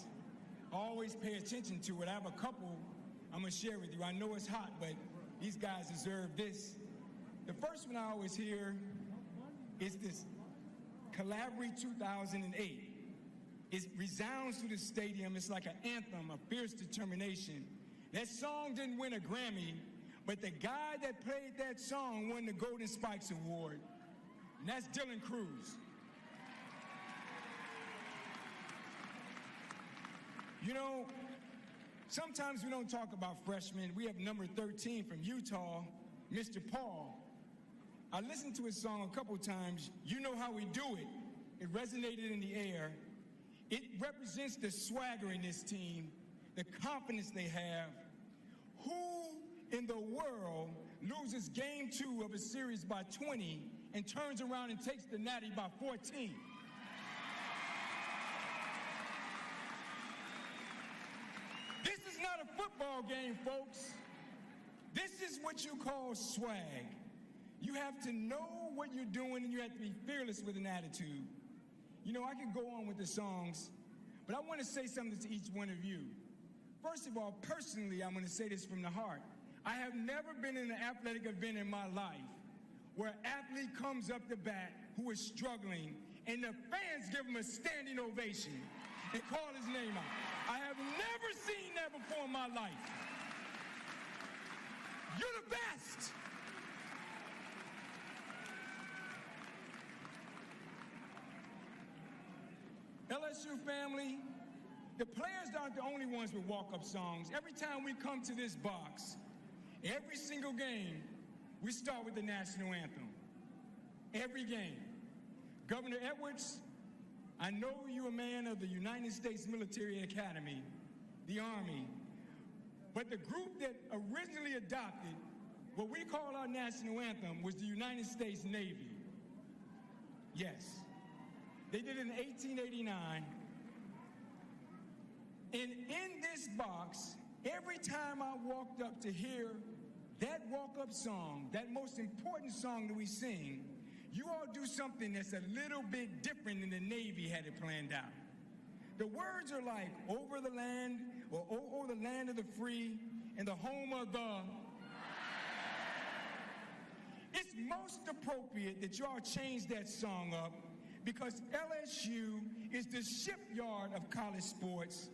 Always pay attention to it. I have a couple I'm going to share with you. I know it's hot, but these guys deserve this. The first one I always hear is this Calabria 2008. It resounds through the stadium. It's like an anthem, a fierce determination. That song didn't win a Grammy, but the guy that played that song won the Golden Spikes Award, and that's Dylan Cruz. Sometimes we don't talk about freshmen. We have number 13 from Utah, Mr. Paul. I listened to his song a couple times. You know how we do it. It resonated in the air. It represents the swagger in this team, the confidence they have. Who in the world loses game 2 of a series by 20 and turns around and takes the Natty by 14? This is not a football game, folks. This is what you call swag. You have to know what you're doing, and you have to be fearless with an attitude. I could go on with the songs, but I want to say something to each one of you. First of all, personally, I'm going to say this from the heart. I have never been in an athletic event in my life where an athlete comes up the bat who is struggling and the fans give him a standing ovation and call his name out. I have never seen that before in my life. You're the best. LSU family, the players aren't the only ones with walk-up songs. Every time we come to this box, every single game, we start with the national anthem. Every game. Governor Edwards, I know you're a man of the United States Military Academy, the Army, but the group that originally adopted what we call our national anthem was the United States Navy. Yes. They did it in 1889. And in this box, every time I walked up to hear that walk-up song, that most important song that we sing, you all do something that's a little bit different than the Navy had it planned out. The words are like, over the land, or over the land of the free, and the home of the... It's most appropriate that y'all change that song up because LSU is the shipyard of college sports.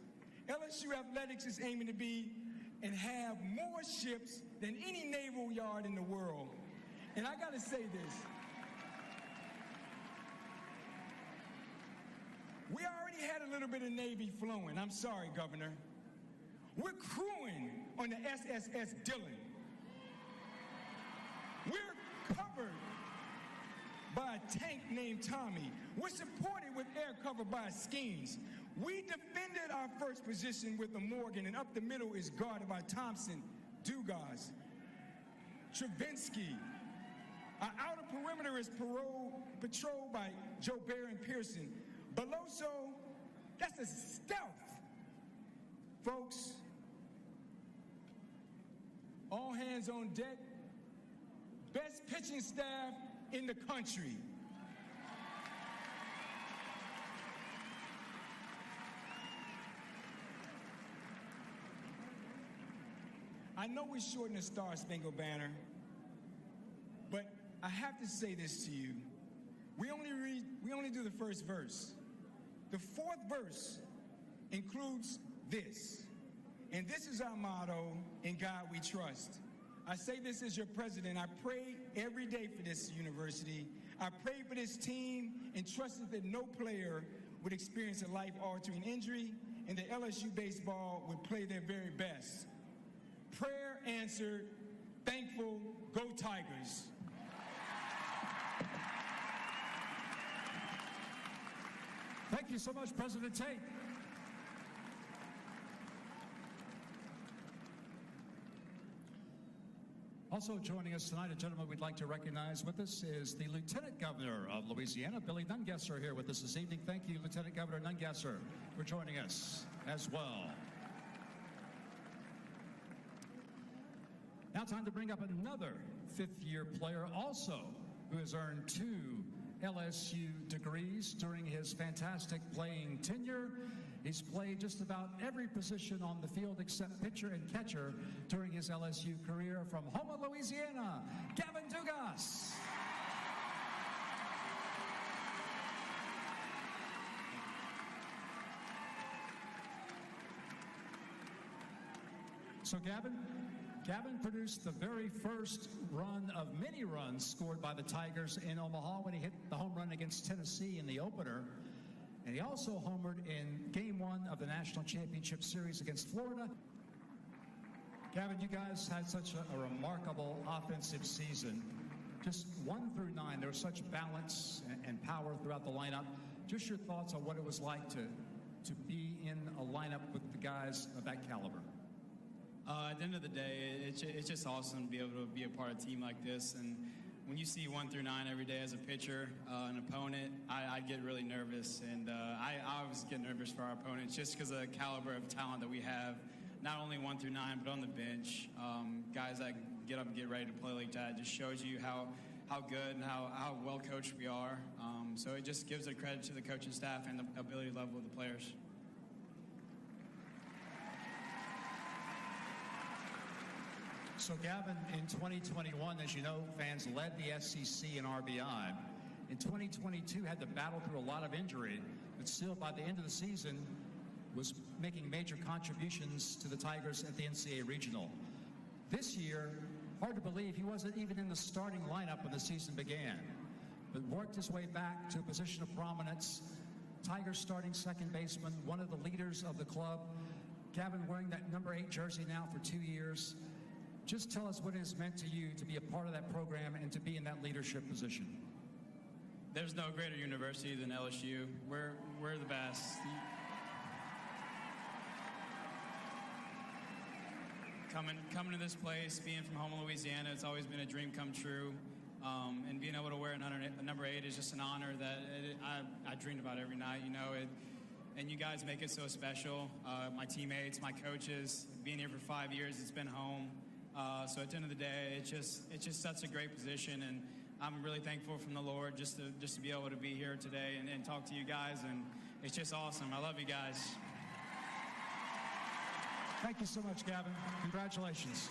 LSU athletics is aiming to be and have more ships than any naval yard in the world. And I gotta say this. We already had a little bit of Navy flowing. I'm sorry, Governor. We're crewing on the SSS Dillon. We're covered by a tank named Tommy. We're supported with air cover by a Skenes. We defended our first position with a Morgan, and up the middle is guarded by Thompson, Dugas, Travinsky. Our outer perimeter is patrolled by Joe Bear and Pearson. Beloso, that's a stealth. Folks, all hands on deck, best pitching staff in the country. I know we shortened the Star Spangled Banner, but I have to say this to you. We only do the first verse. The fourth verse includes this. And this is our motto, "In God We Trust." I say this as your president. I pray every day for this university. I pray for this team and trusted that no player would experience a life-altering injury and that LSU baseball would play their very best. Prayer answered. Thankful. Go Tigers. Thank you so much, President Tate. Also joining us tonight, a gentleman we'd like to recognize with us is the Lieutenant Governor of Louisiana, Billy Nungesser, here with us this evening. Thank you, Lieutenant Governor Nungesser, for joining us as well. Now time to bring up another fifth-year player also who has earned 2 LSU degrees during his fantastic playing tenure. He's played just about every position on the field except pitcher and catcher during his LSU career. From Houma, Louisiana, Gavin Dugas. So Gavin produced the very first run of many runs scored by the Tigers in Omaha when he hit the home run against Tennessee in the opener. And he also homered in Game 1 of the National Championship Series against Florida. Gavin, you guys had such a remarkable offensive season. Just 1 through 9, there was such balance and power throughout the lineup. Just your thoughts on what it was like to be in a lineup with the guys of that caliber. At the end of the day, it's just awesome to be able to be a part of a team like this. And when you see 1 through 9 every day as a pitcher, an opponent, I get really nervous. And I always get nervous for our opponents just because of the caliber of talent that we have, not only 1 through 9, but on the bench. Guys that get up and get ready to play like that just shows you how good and how well coached we are. So it just gives a credit to the coaching staff and the ability level of the players. So, Gavin, in 2021, as you know, fans led the SEC in RBI. In 2022, had to battle through a lot of injury, but still, by the end of the season, was making major contributions to the Tigers at the NCAA Regional. This year, hard to believe he wasn't even in the starting lineup when the season began, but worked his way back to a position of prominence. Tigers starting second baseman, one of the leaders of the club. Gavin, wearing that number 8 jersey now for 2 years. Just tell us what it has meant to you to be a part of that program and to be in that leadership position. There's no greater university than LSU. We're the best. Coming to this place, being from home in Louisiana, it's always been a dream come true. And being able to wear a number 8 is just an honor that I dreamed about every night. You know it. And you guys make it so special. My teammates, my coaches, being here for 5 years, it's been home. So at the end of the day, it's just such a great position, and I'm really thankful from the Lord just to be able to be here today and talk to you guys, and it's just awesome. I love you guys. Thank you so much, Gavin. Congratulations.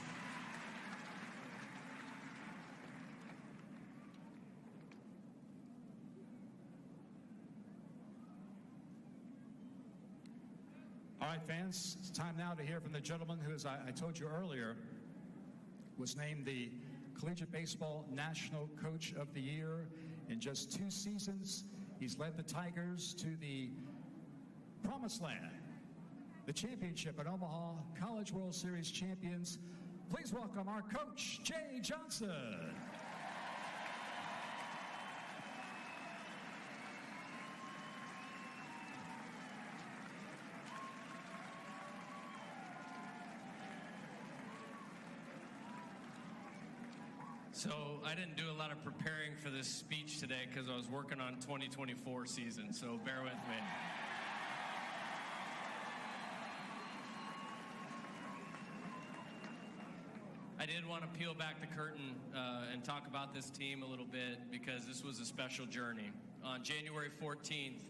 All right, fans, it's time now to hear from the gentleman who, as I told you earlier, was named the Collegiate Baseball National Coach of the Year. In just 2 seasons, he's led the Tigers to the Promised Land, the championship at Omaha, College World Series champions. Please welcome our coach, Jay Johnson. So I didn't do a lot of preparing for this speech today because I was working on 2024 season, so bear with me. I did want to peel back the curtain and talk about this team a little bit because this was a special journey. On January 14th,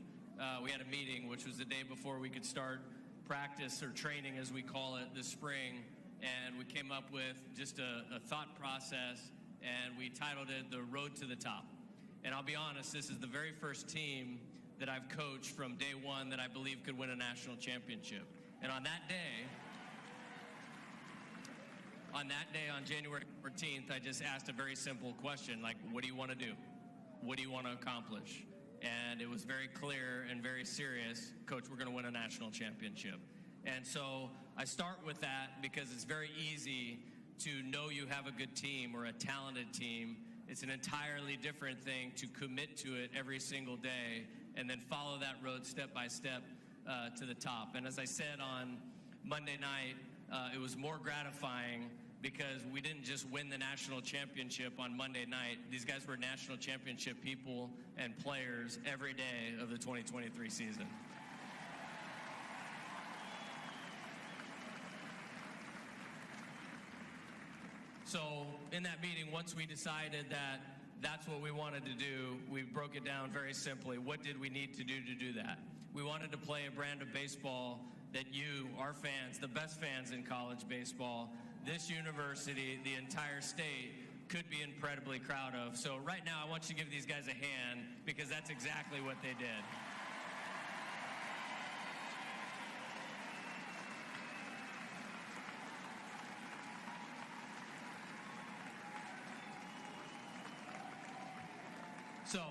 we had a meeting, which was the day before we could start practice or training, as we call it, this spring, and we came up with just a thought process, and we titled it The Road to the Top. And I'll be honest, this is the very first team that I've coached from day one that I believe could win a national championship. And on that day, on January 14th, I just asked a very simple question, like, what do you want to do? What do you want to accomplish? And it was very clear and very serious, Coach, we're going to win a national championship. And so I start with that because it's very easy to know you have a good team or a talented team. It's an entirely different thing to commit to it every single day and then follow that road step by step to the top. And as I said on Monday night, it was more gratifying because we didn't just win the national championship on Monday night. These guys were national championship people and players every day of the 2023 season. So in that meeting, once we decided that that's what we wanted to do, we broke it down very simply. What did we need to do that? We wanted to play a brand of baseball that you, our fans, the best fans in college baseball, this university, the entire state, could be incredibly proud of. So right now, I want you to give these guys a hand because that's exactly what they did. So,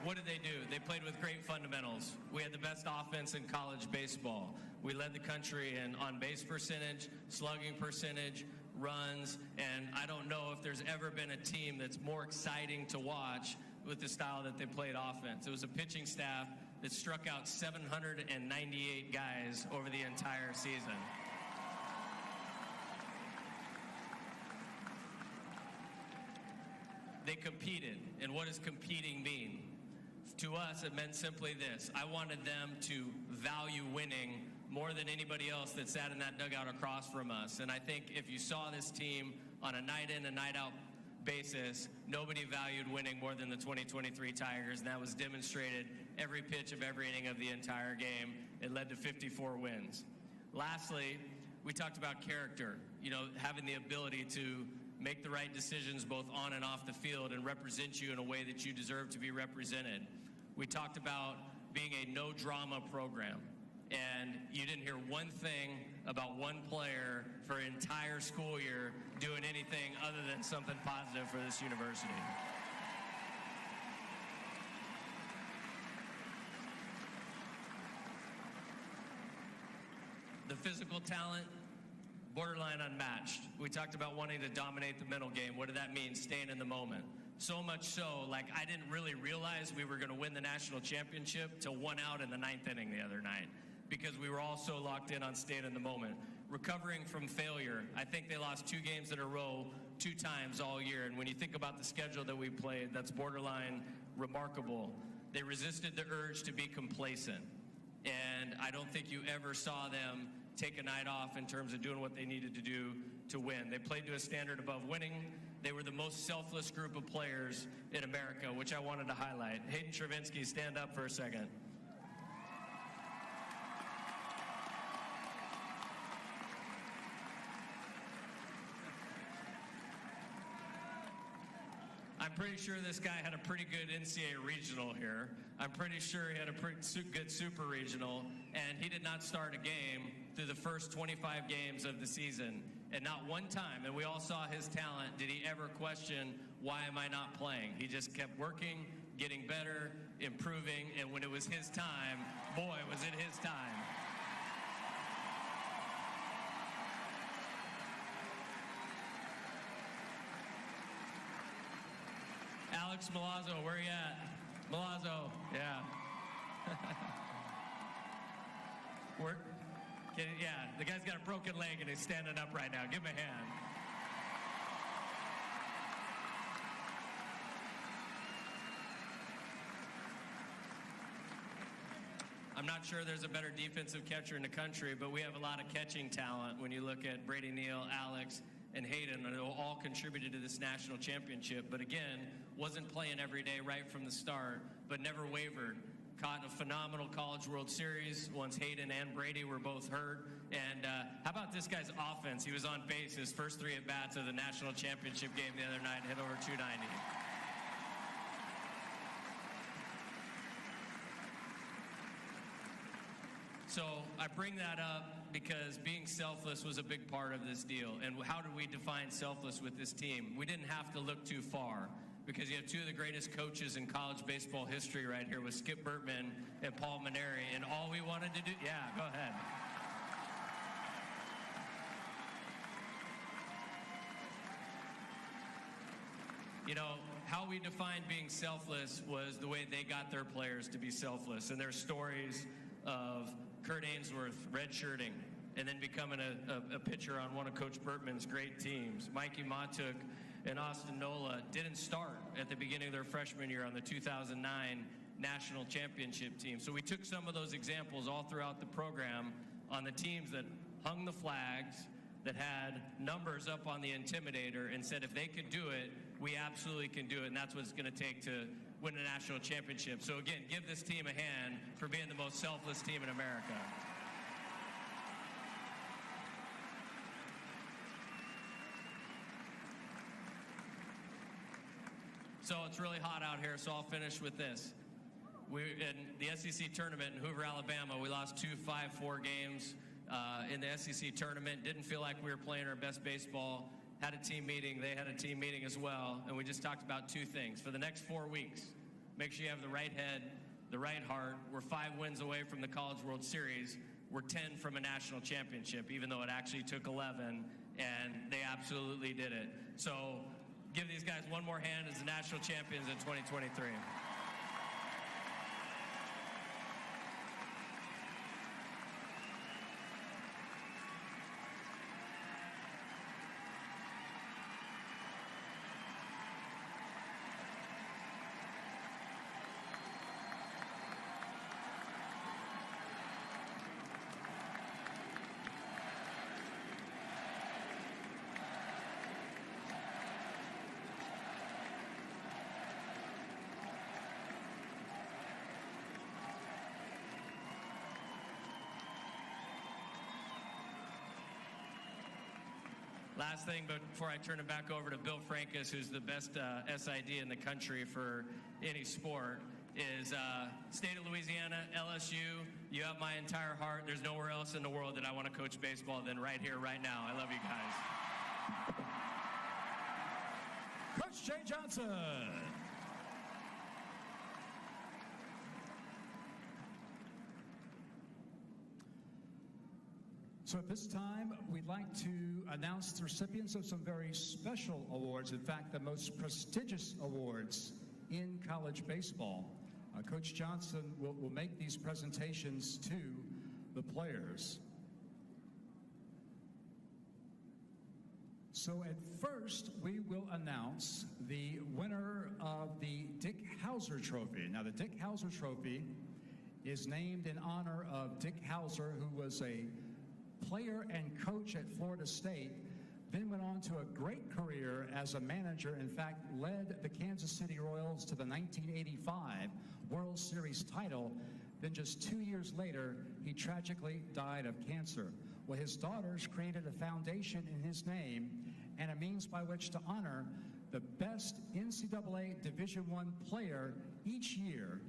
what did they do? They played with great fundamentals. We had the best offense in college baseball. We led the country in on-base percentage, slugging percentage, runs, and I don't know if there's ever been a team that's more exciting to watch with the style that they played offense. It was a pitching staff that struck out 798 guys over the entire season. They competed, and what does competing mean? To us, it meant simply this. I wanted them to value winning more than anybody else that sat in that dugout across from us. And I think if you saw this team on a night in and night out basis, nobody valued winning more than the 2023 Tigers, and that was demonstrated every pitch of every inning of the entire game. It led to 54 wins. Lastly, We talked about character, having the ability to make the right decisions both on and off the field and represent you in a way that you deserve to be represented. We talked about being a no-drama program, and you didn't hear one thing about one player for an entire school year doing anything other than something positive for this university. The physical talent, borderline unmatched. We talked about wanting to dominate the mental game. What did that mean? Staying in the moment. So much so, I didn't really realize we were going to win the national championship till 1 out in the 9th inning the other night, because we were all so locked in on staying in the moment. Recovering from failure. I think they lost 2 games in a row 2 times all year, and when you think about the schedule that we played, that's borderline remarkable. They resisted the urge to be complacent, and I don't think you ever saw them take a night off in terms of doing what they needed to do to win. They played to a standard above winning. They were the most selfless group of players in America, which I wanted to highlight. Hayden Travinsky, stand up for a second. I'm pretty sure this guy had a pretty good NCAA regional here. I'm pretty sure he had a pretty good super regional, and he did not start a game through the first 25 games of the season. And not one time, and we all saw his talent, did he ever question, why am I not playing? He just kept working, getting better, improving, and when it was his time, boy, was it his time. Alex Milazzo, where are you at? Milazzo, yeah. The guy's got a broken leg and he's standing up right now. Give him a hand. I'm not sure there's a better defensive catcher in the country, but we have a lot of catching talent when you look at Brady Neal, Alex, and Hayden, and all contributed to this national championship. But again, wasn't playing every day right from the start, but never wavered. Caught a phenomenal College World Series once Hayden and Brady were both hurt. And how about this guy's offense? He was on base his first 3 at-bats of the national championship game the other night, hit over 290. So I bring that up because being selfless was a big part of this deal. And how do we define selfless with this team? We didn't have to look too far, because you have 2 of the greatest coaches in college baseball history right here with Skip Bertman and Paul Maneri. And all we wanted to do, yeah, go ahead. How we defined being selfless was the way they got their players to be selfless. And there's stories of Kurt Ainsworth redshirting and then becoming a pitcher on one of Coach Bertman's great teams. Mikey Matuk and Austin Nola didn't start at the beginning of their freshman year on the 2009 national championship team. So we took some of those examples all throughout the program on the teams that hung the flags, that had numbers up on the intimidator, and said if they could do it, we absolutely can do it, and that's what it's going to take to win a national championship. So again, give this team a hand for being the most selfless team in America. So it's really hot out here, so I'll finish with this. In the SEC tournament in Hoover, Alabama, we lost 2 5-4 games in the SEC tournament. Didn't feel like we were playing our best baseball. Had a team meeting. They had a team meeting as well. And we just talked about 2 things. For the next 4 weeks, make sure you have the right head, the right heart. We're 5 wins away from the College World Series. We're 10 from a national championship, even though it actually took 11, and they absolutely did it. So give these guys one more hand as the national champions in 2023. Last thing, but before I turn it back over to Bill Frankus, who's the best SID in the country for any sport, is state of Louisiana, LSU, you have my entire heart. There's nowhere else in the world that I want to coach baseball than right here, right now. I love you guys. Coach Jay Johnson. So at this time, we'd like to announce the recipients of some very special awards. In fact, the most prestigious awards in college baseball. Coach Johnson will make these presentations to the players. So at first, we will announce the winner of the Dick Hauser Trophy. Now, the Dick Hauser Trophy is named in honor of Dick Hauser, who was a player and coach at Florida State, then went on to a great career as a manager. In fact, led the Kansas City Royals to the 1985 World Series title. Then just 2 years later, he tragically died of cancer. Well, his daughters created a foundation in his name and a means by which to honor the best NCAA Division I player each year,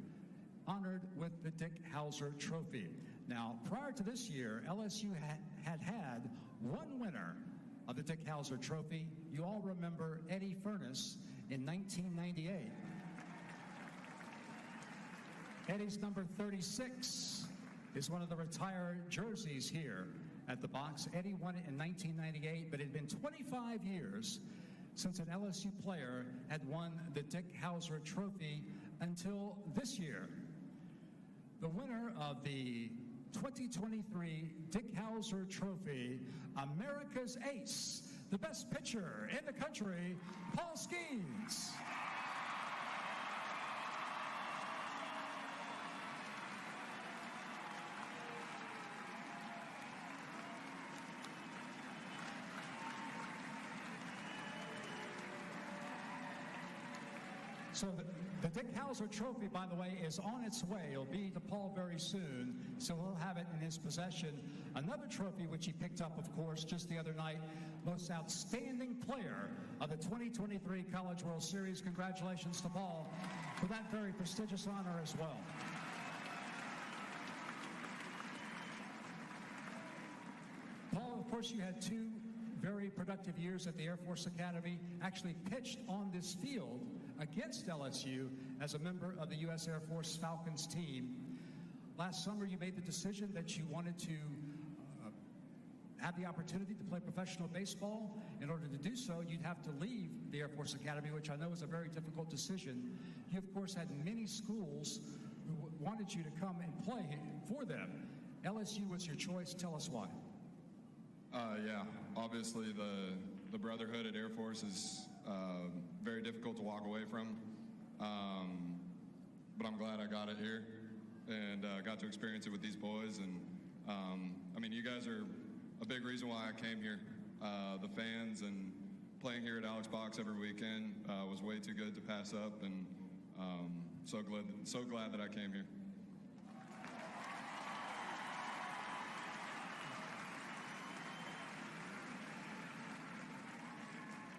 honored with the Dick Hauser Trophy. Now, prior to this year, LSU had one winner of the Dick Hauser Trophy. You all remember Eddie Furness in 1998. Eddie's number 36 is one of the retired jerseys here at the box. Eddie won it in 1998, but it had been 25 years since an LSU player had won the Dick Hauser Trophy until this year. The winner of the 2023 Dick Hauser Trophy, America's ace, the best pitcher in the country, Paul Skenes. So the Dick Hauser Trophy, by the way, is on its way. It'll be to Paul very soon, so he'll have it in his possession. Another trophy which he picked up, of course, just the other night, most outstanding player of the 2023 College World Series. Congratulations to Paul for that very prestigious honor as well. Paul, of course, you had 2 very productive years at the Air Force Academy, actually pitched on this field against LSU as a member of the U.S. Air Force Falcons team. Last summer, you made the decision that you wanted to have the opportunity to play professional baseball. In order to do so, you'd have to leave the Air Force Academy, which I know is a very difficult decision. You, of course, had many schools who wanted you to come and play for them. LSU was your choice. Tell us why. Yeah, obviously the brotherhood at Air Force is very difficult to walk away from, but I'm glad I got it here and got to experience it with these boys. And I mean, you guys are a big reason why I came here. The fans and playing here at Alex Box every weekend was way too good to pass up, and so glad that I came here.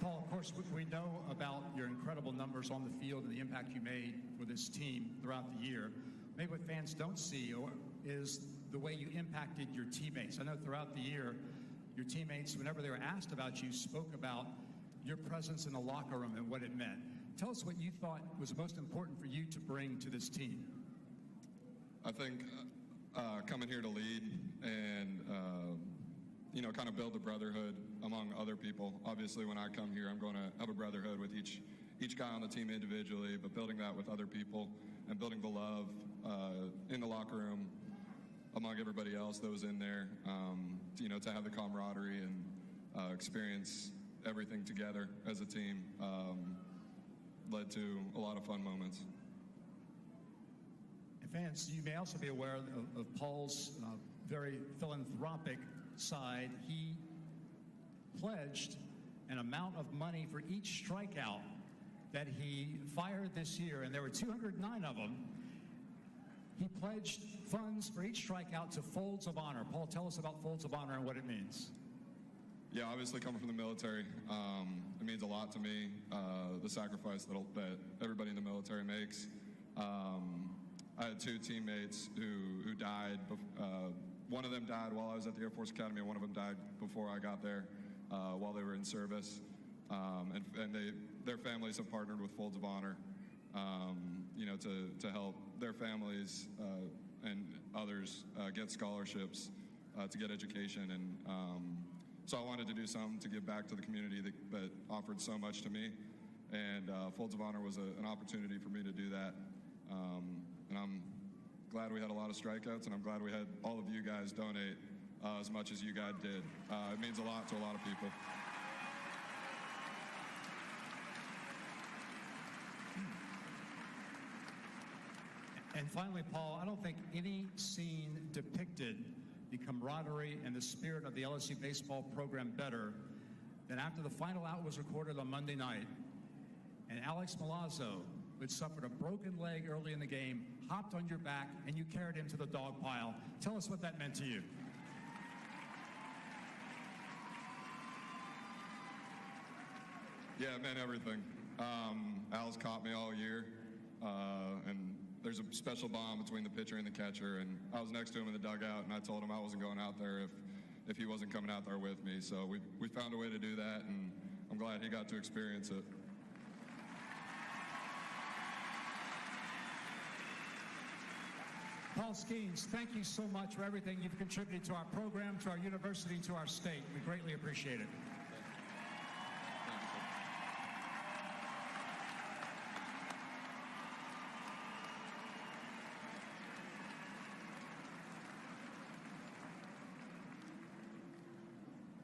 Paul, of course, we know about your incredible numbers on the field and the impact you made for this team throughout the year. Maybe what fans don't see is the way you impacted your teammates. I know throughout the year, your teammates, whenever they were asked about you, spoke about your presence in the locker room and what it meant. Tell us what you thought was most important for you to bring to this team. I think coming here to lead and kind of build a brotherhood among other people. Obviously, when I come here, I'm going to have a brotherhood with each guy on the team individually, but building that with other people and building the love in the locker room among everybody else that was in there, to have the camaraderie and experience everything together as a team led to a lot of fun moments. And fans, you may also be aware of Paul's very philanthropic side. He pledged an amount of money for each strikeout that he fired this year, and there were 209 of them. He pledged funds for each strikeout to Folds of Honor. Paul, tell us about Folds of Honor and what it means. Yeah, obviously coming from the military, it means a lot to me, the sacrifice that everybody in the military makes. I had two teammates who died. One of them died while I was at the Air Force Academy, and one of them died before I got there while they were in service. And their families have partnered with Folds of Honor, to help their families and others get scholarships to get education. And so I wanted to do something to give back to the community that offered so much to me. And Folds of Honor was an opportunity for me to do that. And I'm glad we had a lot of strikeouts, and I'm glad we had all of you guys donate as much as you guys did. It means a lot to a lot of people. And finally, Paul, I don't think any scene depicted the camaraderie and the spirit of the LSU baseball program better than after the final out was recorded on Monday night, and Alex Milazzo, who had suffered a broken leg early in the game, hopped on your back, and you carried him to the dog pile. Tell us what that meant to you. Yeah, it meant everything. Al's caught me all year, and there's a special bond between the pitcher and the catcher, and I was next to him in the dugout, and I told him I wasn't going out there if he wasn't coming out there with me. So we found a way to do that, and I'm glad he got to experience it. Paul Skenes, thank you so much for everything you've contributed to our program, to our university, to our state. We greatly appreciate it.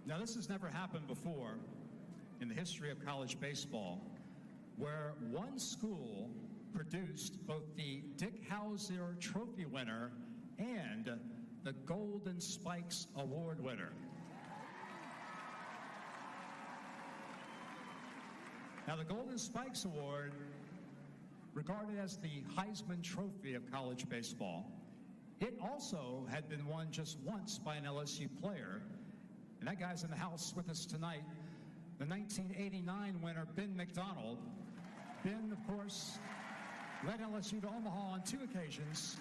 Now, this has never happened before in the history of college baseball, where one school produced both the Dick Hauser Trophy winner and the Golden Spikes Award winner. Now, the Golden Spikes Award, regarded as the Heisman Trophy of college baseball, it also had been won just once by an LSU player, and that guy's in the house with us tonight, the 1989 winner, Ben McDonald. Ben, of course, led LSU to Omaha on 2 occasions,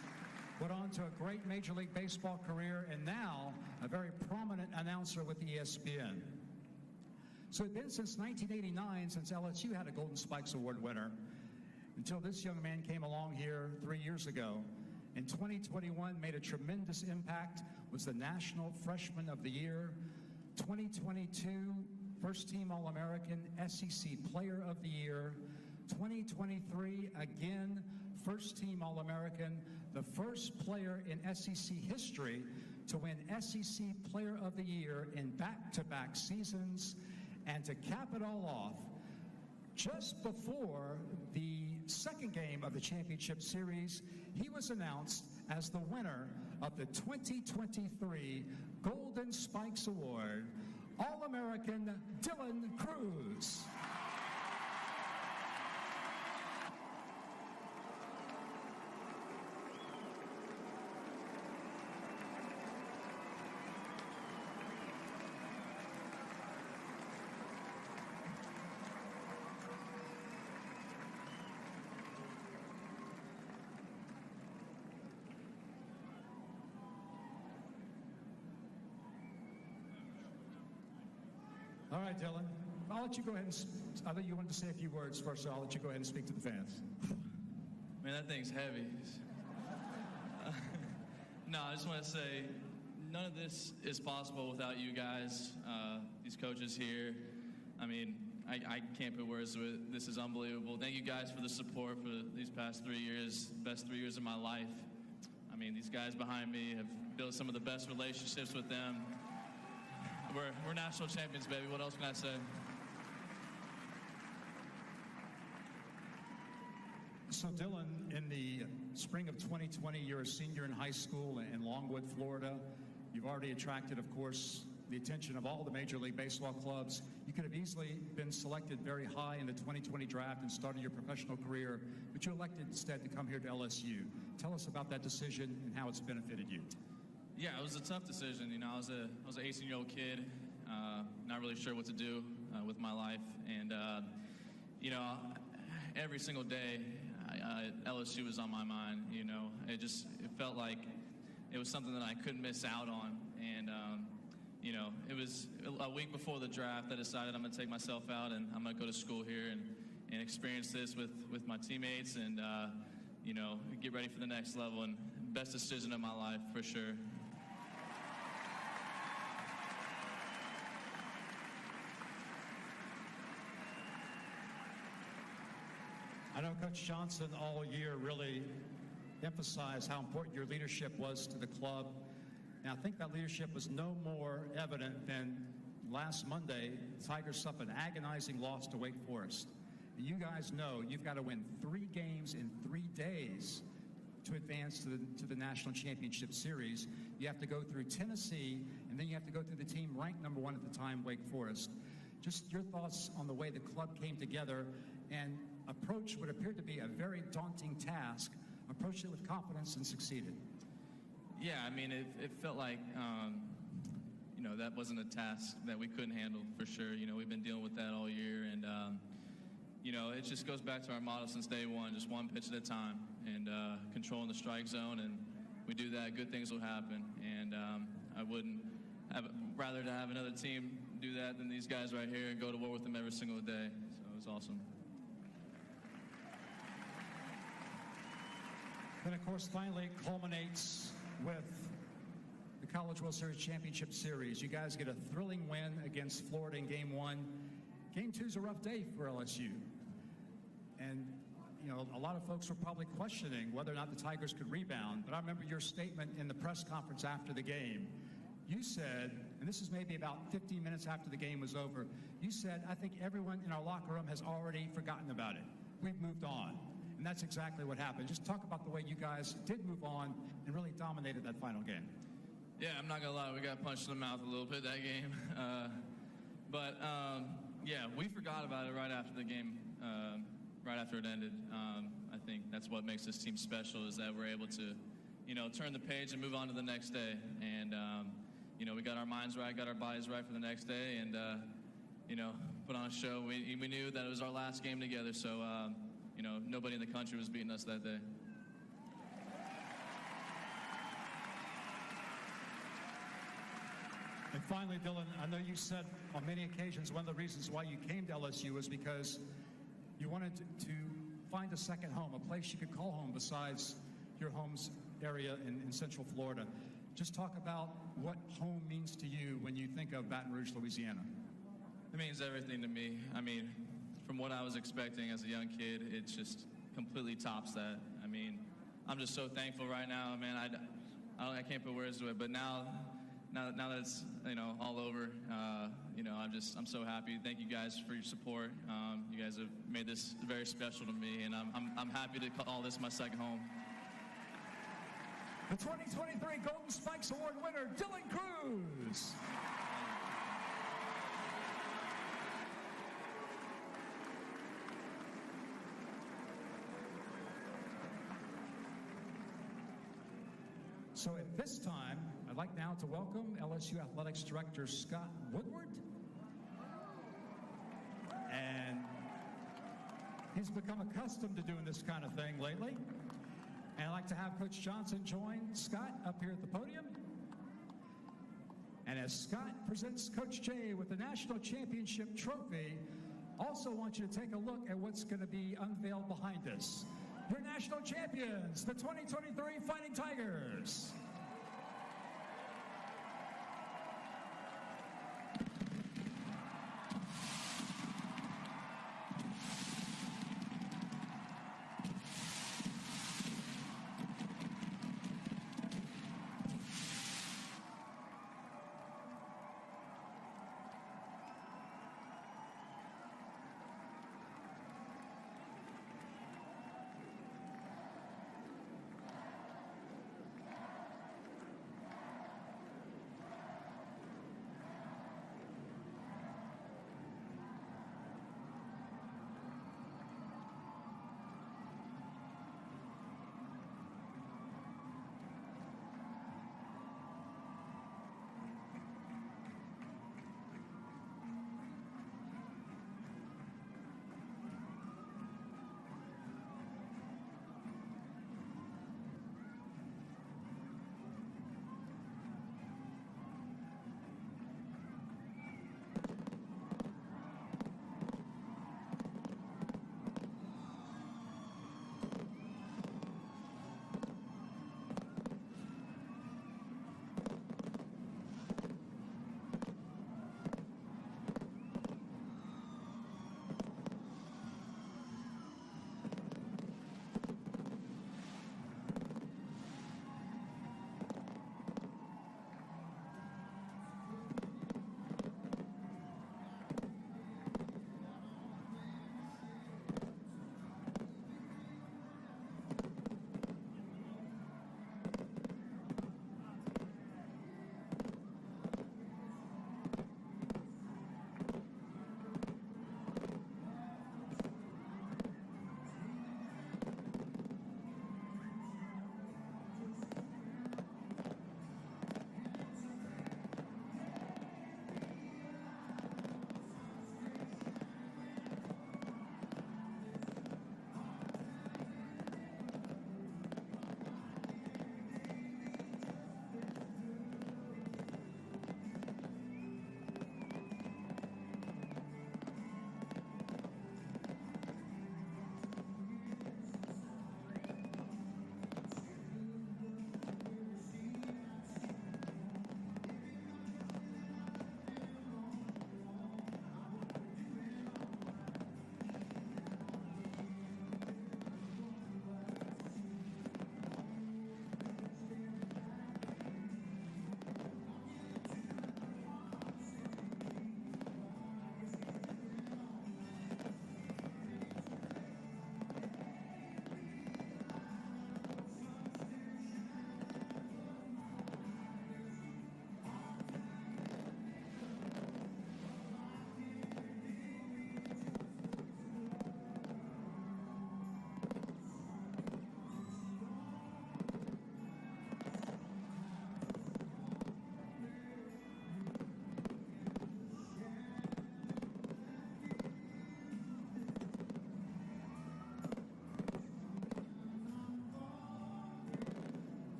went on to a great Major League Baseball career, and now a very prominent announcer with ESPN. So it's been since 1989 since LSU had a Golden Spikes Award winner, until this young man came along here 3 years ago. In 2021, made a tremendous impact, was the National Freshman of the Year, 2022 First Team All-American, SEC Player of the Year, 2023, again, First Team All-American, the first player in SEC history to win SEC Player of the Year in back-to-back seasons. And to cap it all off, just before the second game of the championship series, he was announced as the winner of the 2023 Golden Spikes Award, All-American Dylan Cruz. All right, Dylan, I'll let you go ahead and, I think you wanted to say a few words first, so I'll let you go ahead and speak to the fans. Man, that thing's heavy. No, I just want to say, none of this is possible without you guys, these coaches here. I mean, I can't put words to it. This is unbelievable. Thank you guys for the support for these past 3 years, best 3 years of my life. I mean, these guys behind me have built some of the best relationships with them. We're national champions, baby. What else can I say? So, Dylan, in the spring of 2020, you're a senior in high school in Longwood, Florida. You've already attracted, of course, the attention of all the Major League Baseball clubs. You could have easily been selected very high in the 2020 draft and started your professional career, but you elected instead to come here to LSU. Tell us about that decision and how it's benefited you. Yeah, it was a tough decision. You know, I was an 18-year-old kid. not really sure what to do with my life. And, you know, every single day, LSU was on my mind. You know, it felt like it was something that I couldn't miss out on. And, you know, it was a week before the draft I decided I'm going to take myself out and I'm going to go to school here and experience this with my teammates and, you know, get ready for the next level. And best decision of my life, for sure. I know Coach Johnson all year really emphasized how important your leadership was to the club. And I think that leadership was no more evident than last Monday. The Tigers suffered an agonizing loss to Wake Forest. And you guys know you've got to win 3 games in 3 days to advance to the National Championship Series. You have to go through Tennessee, and then you have to go through the team ranked number 1 at the time, Wake Forest. Just your thoughts on the way the club came together and approached what appeared to be a very daunting task, approached it with confidence and succeeded. Yeah, I mean, it felt like, you know, that wasn't a task that we couldn't handle, for sure. You know, we've been dealing with that all year, and, you know, it just goes back to our motto since day one, just one pitch at a time, and controlling the strike zone, and we do that, good things will happen. And I wouldn't rather to have another team do that than these guys right here and go to war with them every single day. So it was awesome. Then, of course, finally it culminates with the College World Series Championship Series. You guys get a thrilling win against Florida in Game 1. Game 2 is a rough day for LSU. And, you know, a lot of folks were probably questioning whether or not the Tigers could rebound. But I remember your statement in the press conference after the game. You said, and this is maybe about 15 minutes after the game was over, you said, I think everyone in our locker room has already forgotten about it. We've moved on. And that's exactly what happened. Just talk about the way you guys did move on and really dominated that final game. Yeah, I'm not going to lie. We got punched in the mouth a little bit that game. Yeah, we forgot about it right after the game, right after it ended. I think that's what makes this team special is that we're able to, you know, turn the page and move on to the next day. And, you know, we got our minds right, got our bodies right for the next day, and, you know, put on a show. We knew that it was our last game together, so, you know, nobody in the country was beating us that day. And finally, Dylan, I know you said on many occasions one of the reasons why you came to LSU was because you wanted to find a second home, a place you could call home besides your home's area in Central Florida. Just talk about what home means to you when you think of Baton Rouge, Louisiana. It means everything to me. I mean, from what I was expecting as a young kid, it just completely tops that. I mean, I'm just so thankful right now, man. I can't put words to it, but now that it's, you know, all over, you know, I'm so happy. Thank you guys for your support. You guys have made this very special to me, and I'm happy to call this my second home. The 2023 Golden Spikes Award winner, Dylan Cruz. So at this time, I'd like now to welcome LSU Athletics Director Scott Woodward. And he's become accustomed to doing this kind of thing lately. And I'd like to have Coach Johnson join Scott up here at the podium. And as Scott presents Coach J with the National Championship Trophy, also want you to take a look at what's going to be unveiled behind us. Your national champions, the 2023 Fighting Tigers.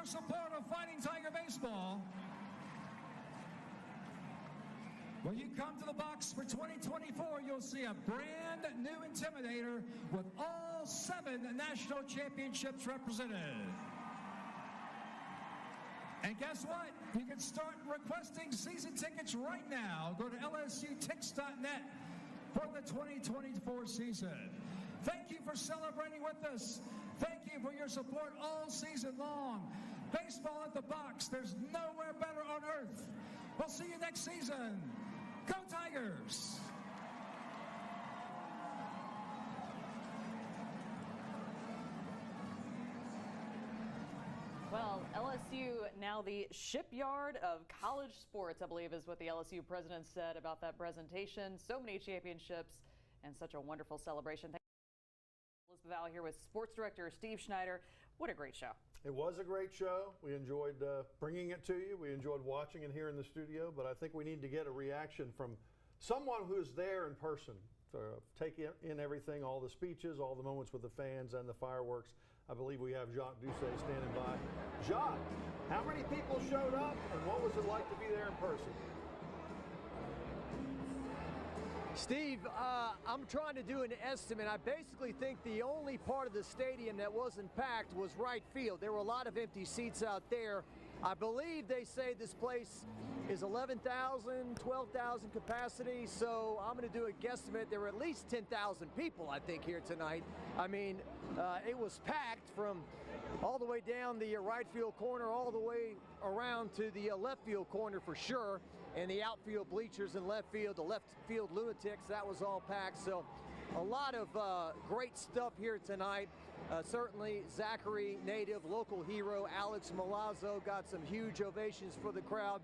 your support of Fighting Tiger Baseball, when you come to the box for 2024, you'll see a brand new Intimidator with all 7 national championships represented. And guess what? You can start requesting season tickets right now. Go to lsutix.net for the 2024 season. Thank you for celebrating with us. Thank you for your support all season long. Baseball at the box, there's nowhere better on earth. We'll see you next season. Go Tigers! Well, LSU now the shipyard of college sports, I believe is what the LSU president said about that presentation. So many championships and such a wonderful celebration. Thank you. Elizabeth Val here with sports director Steve Schneider. What a great show. It was a great show. We enjoyed bringing it to you. We enjoyed watching it here in the studio, but I think we need to get a reaction from someone who's there in person to take in everything, all the speeches, all the moments with the fans and the fireworks. I believe we have Jacques Doucet standing by. Jacques, how many people showed up and what was it like to be there in person? Steve, I'm trying to do an estimate. I basically think the only part of the stadium that wasn't packed was right field. There were a lot of empty seats out there. I believe they say this place is 11,000, 12,000 capacity, so I'm going to do a guesstimate. There were at least 10,000 people, I think, here tonight. I mean, it was packed from all the way down the right field corner, all the way around to the left field corner for sure, and the outfield bleachers in left field, the left field lunatics, that was all packed. So a lot of great stuff here tonight. Certainly Zachary native, local hero, Alex Milazzo got some huge ovations for the crowd.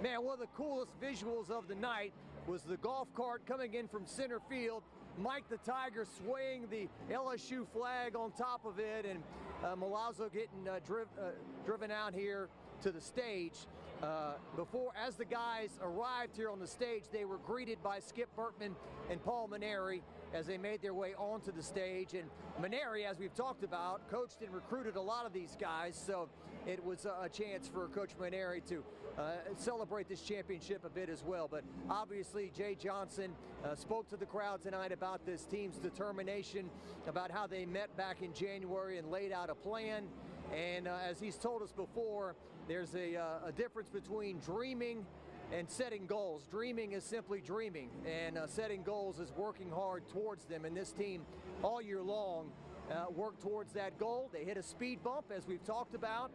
Man, one of the coolest visuals of the night was the golf cart coming in from center field, Mike the Tiger swaying the LSU flag on top of it, and Milazzo getting driven out here to the stage. As the guys arrived here on the stage, they were greeted by Skip Bertman and Paul Maneri as they made their way onto the stage. And Maneri, as we've talked about, coached and recruited a lot of these guys, so it was a chance for Coach Maneri to celebrate this championship a bit as well. But obviously, Jay Johnson spoke to the crowd tonight about this team's determination, about how they met back in January and laid out a plan. And as he's told us before, there's a difference between dreaming and setting goals. Dreaming is simply dreaming, and setting goals is working hard towards them. And this team, all year long, worked towards that goal. They hit a speed bump, as we've talked about,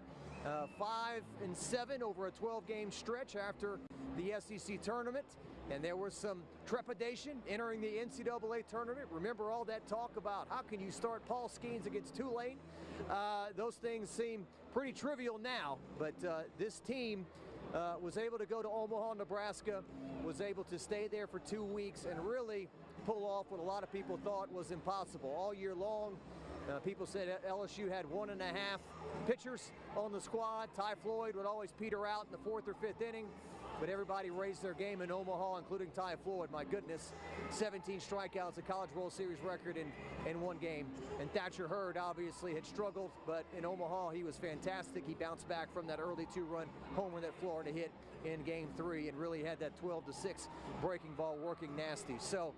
5-7 over a 12-game stretch after the SEC tournament. And there was some trepidation entering the NCAA tournament. Remember all that talk about how can you start Paul Skenes against Tulane? Those things seem pretty trivial now, but this team was able to go to Omaha, Nebraska, was able to stay there for 2 weeks and really pull off what a lot of people thought was impossible. All year long, people said LSU had 1.5 pitchers on the squad. Ty Floyd would always peter out in the 4th or 5th inning, but everybody raised their game in Omaha, including Ty Floyd. My goodness, 17 strikeouts, a College World Series record in one game. And Thatcher Hurd obviously had struggled, but in Omaha he was fantastic. He bounced back from that early 2-run homer that Florida hit in Game 3 and really had that 12-6 breaking ball working nasty. So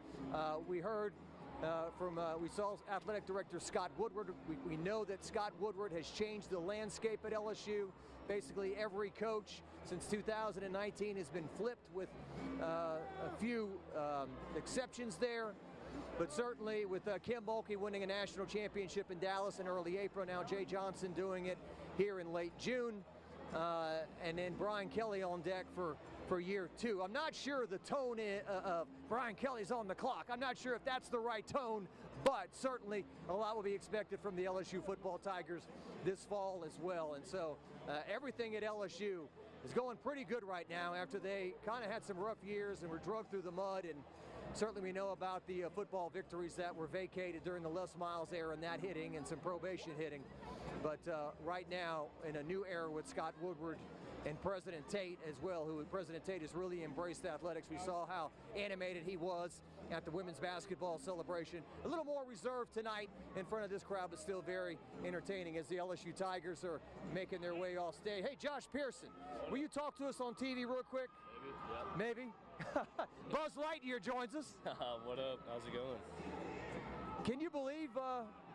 we heard we saw Athletic Director Scott Woodward. We know that Scott Woodward has changed the landscape at LSU. Basically every coach since 2019 has been flipped, with a few exceptions there. But certainly with Kim Mulkey winning a national championship in Dallas in early April, now Jay Johnson doing it here in late June, and then Brian Kelly on deck for year 2. I'm not sure the tone of Brian Kelly's on the clock. I'm not sure if that's the right tone, but certainly a lot will be expected from the LSU football Tigers this fall as well. And so everything at LSU is going pretty good right now after they kind of had some rough years and were drugged through the mud. And certainly we know about the football victories that were vacated during the Les Miles era and that hitting and some probation hitting. But right now, in a new era with Scott Woodward and President Tate as well, who President Tate has really embraced athletics. We saw how animated he was at the women's basketball celebration. A little more reserved tonight in front of this crowd, but still very entertaining as the LSU Tigers are making their way off stage. Hey, Josh Pearson, will you talk to us on TV real quick? Maybe. Buzz Lightyear joins us. What up? How's it going? Can you believe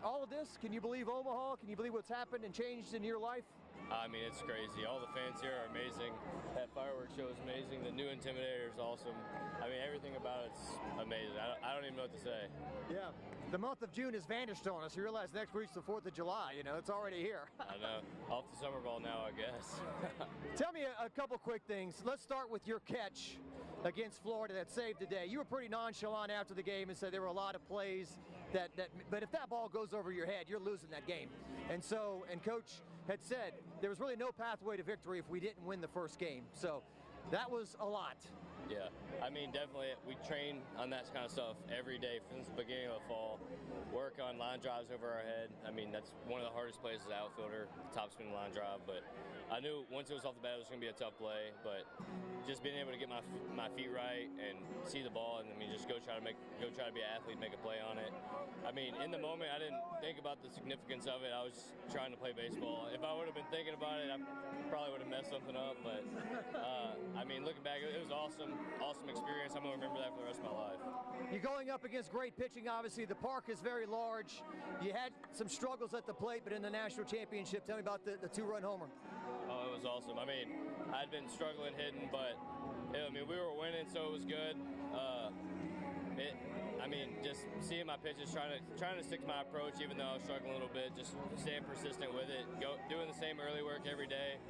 all of this? Can you believe Omaha? Can you believe what's happened and changed in your life? I mean, it's crazy. All the fans here are amazing. That fireworks show is amazing. The new Intimidator is awesome. I mean, everything about it's amazing. I don't even know what to say. Yeah. The month of June has vanished on us. You realize next week's the 4th of July. You know, it's already here. I know. Off to summer ball now, I guess. Tell me a couple quick things. Let's start with your catch against Florida that saved the day. You were pretty nonchalant after the game and said there were a lot of plays but if that ball goes over your head, you're losing that game. And Coach had said there was really no pathway to victory if we didn't win the first game. So that was a lot. Yeah, I mean, definitely we train on that kind of stuff every day since the beginning of the fall. Work on line drives over our head. I mean, that's one of the hardest plays as an outfielder, top spin line drive. But I knew once it was off the bat, it was going to be a tough play. But just being able to get my feet right and see the ball, and I mean, just go try to be an athlete, make a play on it. I mean, in the moment, I didn't think about the significance of it. I was trying to play baseball. If I would have been thinking about it, I probably would have messed something up. But I mean, looking back, it was awesome experience. I'm going to remember that for the rest of my life. You're going up against great pitching, obviously. The park is very large. You had some struggles at the plate, but in the national championship, tell me about the two-run homer. Oh, it was awesome. I mean, I'd been struggling hitting, but I mean, we were winning, so it was good. I mean, just seeing my pitches, trying to stick to my approach, even though I was struggling a little bit, just staying persistent with it, doing the same early work every day,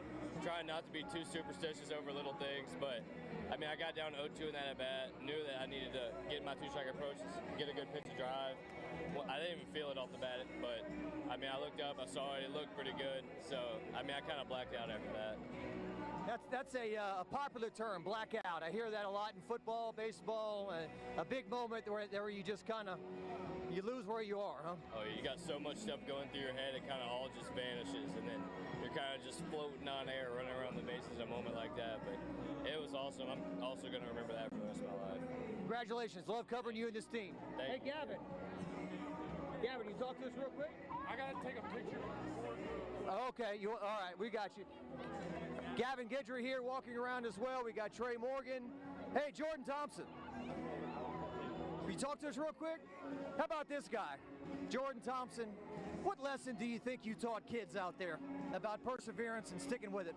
trying not to be too superstitious over little things. But I mean, I got down 0-2 in that at bat, knew that I needed to get my two-strike approach, get a good pitch to drive. Well, I didn't even feel it off the bat, but I mean, I looked up, I saw it, it looked pretty good. So I mean, I kind of blacked out after that. That's a popular term, blackout. I hear that a lot in football, baseball. A big moment where you just kind of you lose where you are, huh? Oh, you got so much stuff going through your head, it kind of all just vanishes, and then you're kind of just floating on air, running around the bases at a moment like that. But it was awesome. I'm also going to remember that for the rest of my life. Congratulations. Love covering you and this team. Thank you. Gavin. Gavin, you talk to us real quick? I got to take a picture. Okay, all right, we got you. Gavin Guidry here walking around as well. We got Trey Morgan. Hey, Jordan Thompson. Will you talk to us real quick? How about this guy, Jordan Thompson? What lesson do you think you taught kids out there about perseverance and sticking with it?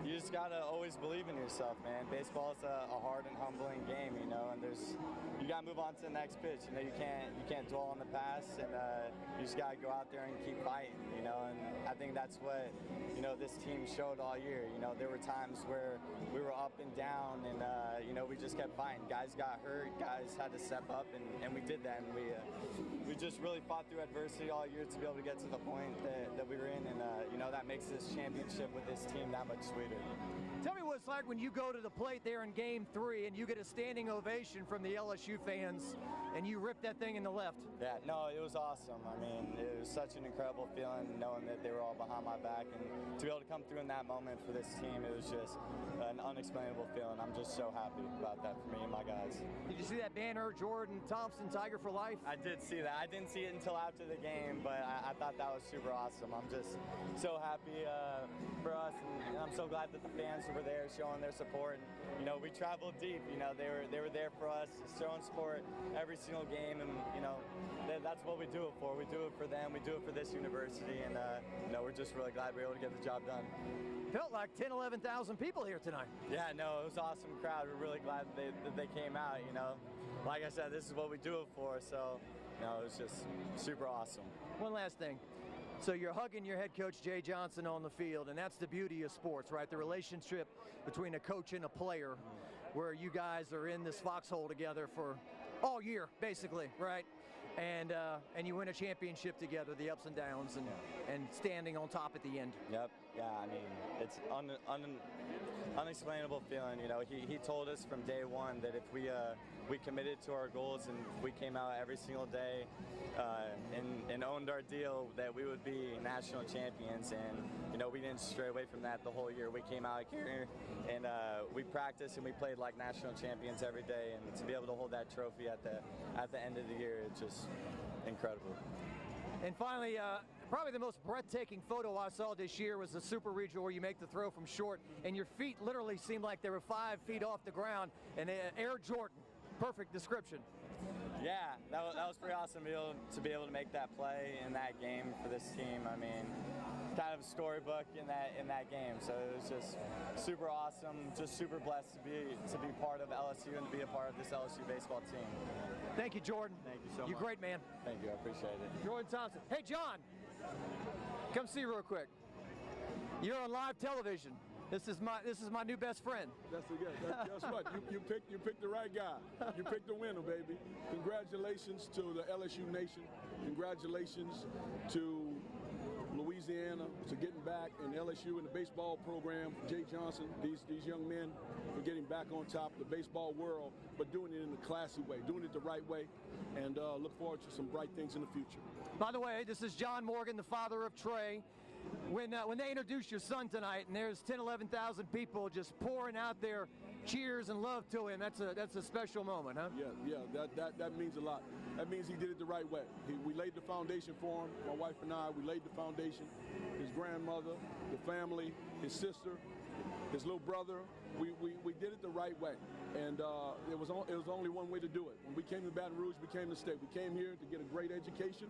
You just gotta always believe in yourself, man. Baseball is a hard and humbling game, you know, and you gotta move on to the next pitch. You know, you can't dwell on the past, and you just gotta go out there and keep fighting, you know. And I think that's what, you know, this team showed all year. You know, there were times where we were up and down, and you know, we just kept fighting. Guys got hurt, guys had to step up, and we did that. And we just really fought through adversity all year to be able to get to the point that we were in, and you know, that makes this championship with this team that much sweeter. Tell me what it's like when you go to the plate there in Game 3 and you get a standing ovation from the LSU fans and you rip that thing in the left. Yeah, no, it was awesome. I mean, it was such an incredible feeling knowing that they were all behind my back, and to be able to come through in that moment for this team, it was just an unexplainable feeling. I'm just so happy about that for me and my guys. Did you see that banner, Jordan Thompson, Tiger for Life? I did see that. I didn't see it until after the game, but I thought that was super awesome. I'm just so happy for us, and I'm so glad that the fans were there showing their support. And, you know, we traveled deep. You know, they were there for us, showing support every single game, and you know, that's what we do it for. We do it for them. We do it for this university, and you know, we're just really glad we were able to get the job done. Felt like 10, 11,000 people here tonight. Yeah, no, it was an awesome crowd. We're really glad that they came out. You know, like I said, this is what we do it for. So, you know, it was just super awesome. One last thing. So you're hugging your head coach, Jay Johnson, on the field, and that's the beauty of sports, right? The relationship between a coach and a player, where you guys are in this foxhole together for all year, basically, right? And you win a championship together, the ups and downs, and standing on top at the end. Yep. Yeah, I mean, it's unexplainable feeling. You know, he told us from day one that if we committed to our goals and we came out every single day and owned our deal, that we would be national champions. And you know, we didn't stray away from that the whole year. We came out here and we practiced and we played like national champions every day. And to be able to hold that trophy at the end of the year, it's just incredible. And finally, probably the most breathtaking photo I saw this year was the Super Regional where you make the throw from short, and your feet literally seemed like they were 5 feet off the ground, and Air Jordan, perfect description. Yeah, that was pretty awesome to be able to make that play in that game for this team. I mean, kind of a storybook in that game. So it was just super awesome, just super blessed to be part of LSU and to be a part of this LSU baseball team. Thank you, Jordan. Thank you so much. You're great, man. Thank you, I appreciate it. Jordan Thompson. Hey, John, come see real quick. You're on live television. This is my new best friend. That's the guy. Guess what? You picked the right guy. You picked the winner, baby. Congratulations to the LSU Nation. Congratulations to Louisiana to getting back in LSU in the baseball program. Jay Johnson, these young men for getting back on top of the baseball world, but doing it in a classy way, doing it the right way, and look forward to some bright things in the future. By the way, this is John Morgan, the father of Trey. When they introduced your son tonight, and there's 10,000-11,000 people just pouring out their cheers and love to him, that's a special moment, huh? Yeah, that means a lot. That means he did it the right way. We laid the foundation for him. My wife and I, we laid the foundation. His grandmother, the family, his sister, his little brother. We did it the right way, and it was only one way to do it. When we came to Baton Rouge, we came to stay. We came here to get a great education.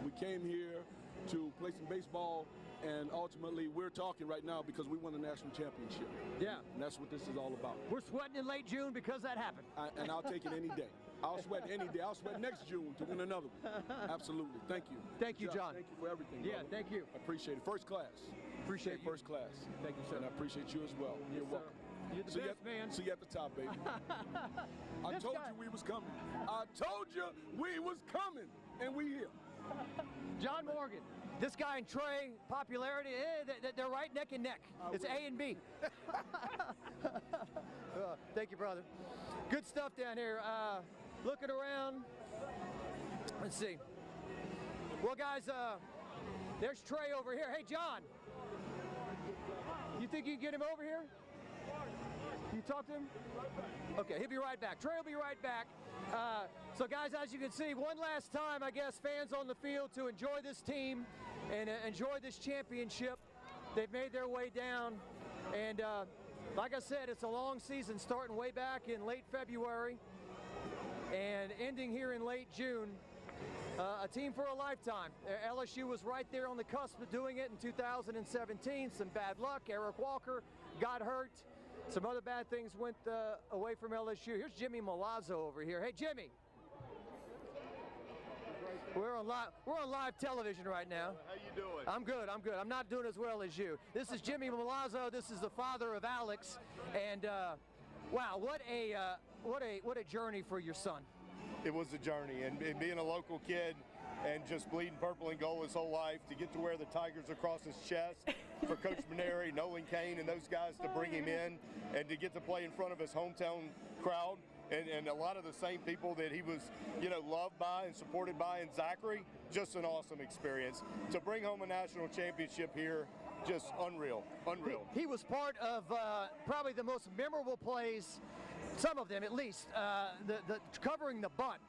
We came here to play some baseball, and ultimately we're talking right now because we won the national championship. Yeah. And that's what this is all about. We're sweating in late June because that happened. And I'll take it any day. I'll sweat any day. I'll sweat next June to win another one. Absolutely. Thank you. Thank you, John. Thank you for everything. Yeah, brother. thank you. I appreciate it. First class. Appreciate you. First class. Thank you, sir. And I appreciate you as well. Yes, You're welcome. You're the best, man. See you at the top, baby. I told you we was coming. I told you we was coming, and we here. John Morgan. This guy and Trey, popularity, they're right neck and neck. It's A and B. Thank you, brother. Good stuff down here. Looking around. Let's see. Well, guys, there's Trey over here. Hey, John. You think you can get him over here? You talk to him? Okay, he'll be right back. Trey will be right back. So, guys, as you can see, one last time, I guess, fans on the field to enjoy this team and enjoy this championship. They've made their way down. And like I said, it's a long season starting way back in late February and ending here in late June. A team for a lifetime. LSU was right there on the cusp of doing it in 2017. Some bad luck. Eric Walker got hurt. Some other bad things went away from LSU. Here's Jimmy Milazzo over here. Hey, Jimmy. We're on live television right now. How you doing? I'm good. I'm not doing as well as you. This is Jimmy Milazzo. This is the father of Alex. And wow, what a journey for your son. It was a journey, and being a local kid and just bleeding purple and gold his whole life, to get to wear the Tigers across his chest for Coach Maneri, Nolan Kane, and those guys to bring him in, and to get to play in front of his hometown crowd and a lot of the same people that he was, loved by and supported by in Zachary. Just an awesome experience. To bring home a national championship here, just unreal. He was part of probably the most memorable plays, some of them at least, the covering the bunt.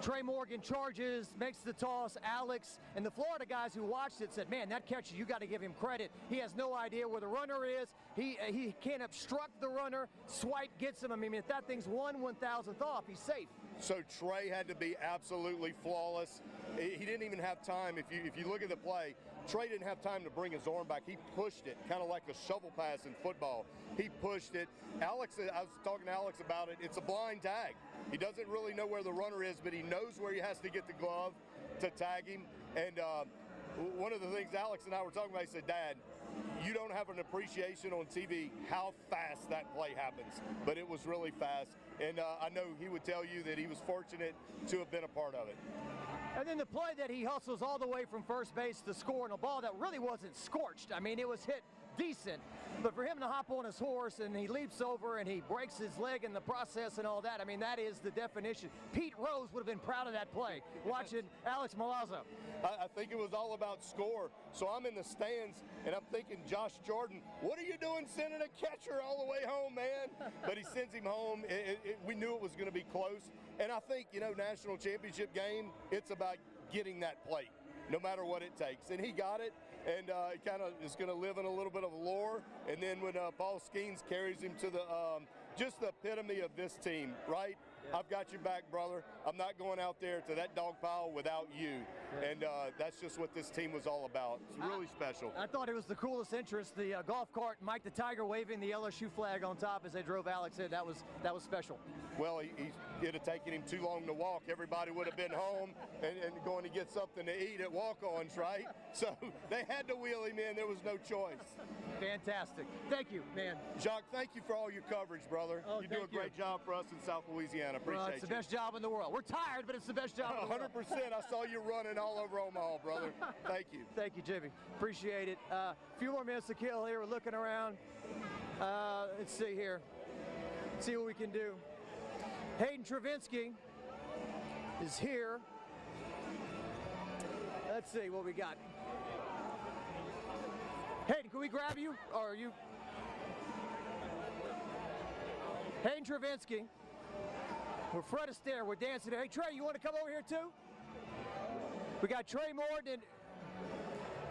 Trey Morgan charges, makes the toss. Alex and the Florida guys who watched it said, man, that catcher, you got to give him credit. He has no idea where the runner is. He can't obstruct the runner. Swipe gets him. I mean, if that thing's 1/1000th off, he's safe. So Trey had to be absolutely flawless. He didn't even have time. If you look at the play, Trey didn't have time to bring his arm back. He pushed it, kind of like a shovel pass in football. He pushed it. Alex, I was talking to Alex about it. It's a blind tag. He doesn't really know where the runner is, but he knows where he has to get the glove to tag him. And one of the things Alex and I were talking about, he said, Dad, you don't have an appreciation on TV how fast that play happens, but it was really fast. And I know he would tell you that he was fortunate to have been a part of it. And then the play that he hustles all the way from first base to score on a ball that really wasn't scorched. I mean, it was hit decent, but for him to hop on his horse and he leaps over and he breaks his leg in the process and all that, I mean, that is the definition. Pete Rose would have been proud of that play, watching Alex Milazzo. I think it was all about score. So I'm in the stands, and I'm thinking, Josh Jordan, what are you doing sending a catcher all the way home, man? But he sends him home. We knew it was going to be close. And I think, national championship game, it's about getting that plate, no matter what it takes. And he got it, and it kind of is going to live in a little bit of lore. And then when Paul Skenes carries him to the just the epitome of this team, right? I've got your back, brother. I'm not going out there to that dog pile without you. And that's just what this team was all about. It's really special. I thought it was the coolest interest. The golf cart, Mike the Tiger waving the LSU flag on top as they drove Alex in. That was special. Well, it'd have taken him too long to walk. Everybody would have been home and going to get something to eat at walk-ons, right? So they had to wheel him in. There was no choice. Fantastic. Thank you, man. Jacques, thank you for all your coverage, brother. Oh, you do a great job for us in South Louisiana. Appreciate it's the best job in the world. We're tired, but it's the best job in the world. 100%. I saw you running all over Omaha, brother. Thank you. Thank you, Jimmy. Appreciate it. A few more minutes to kill here. We're looking around. Let's see here. See what we can do. Hayden Travinsky is here. Let's see what we got. Hayden, can we grab you? Or are you? Hayden Travinsky. We're Fred Astaire. We're dancing here. Hey, Trey, you want to come over here too? We got Trey Morgan.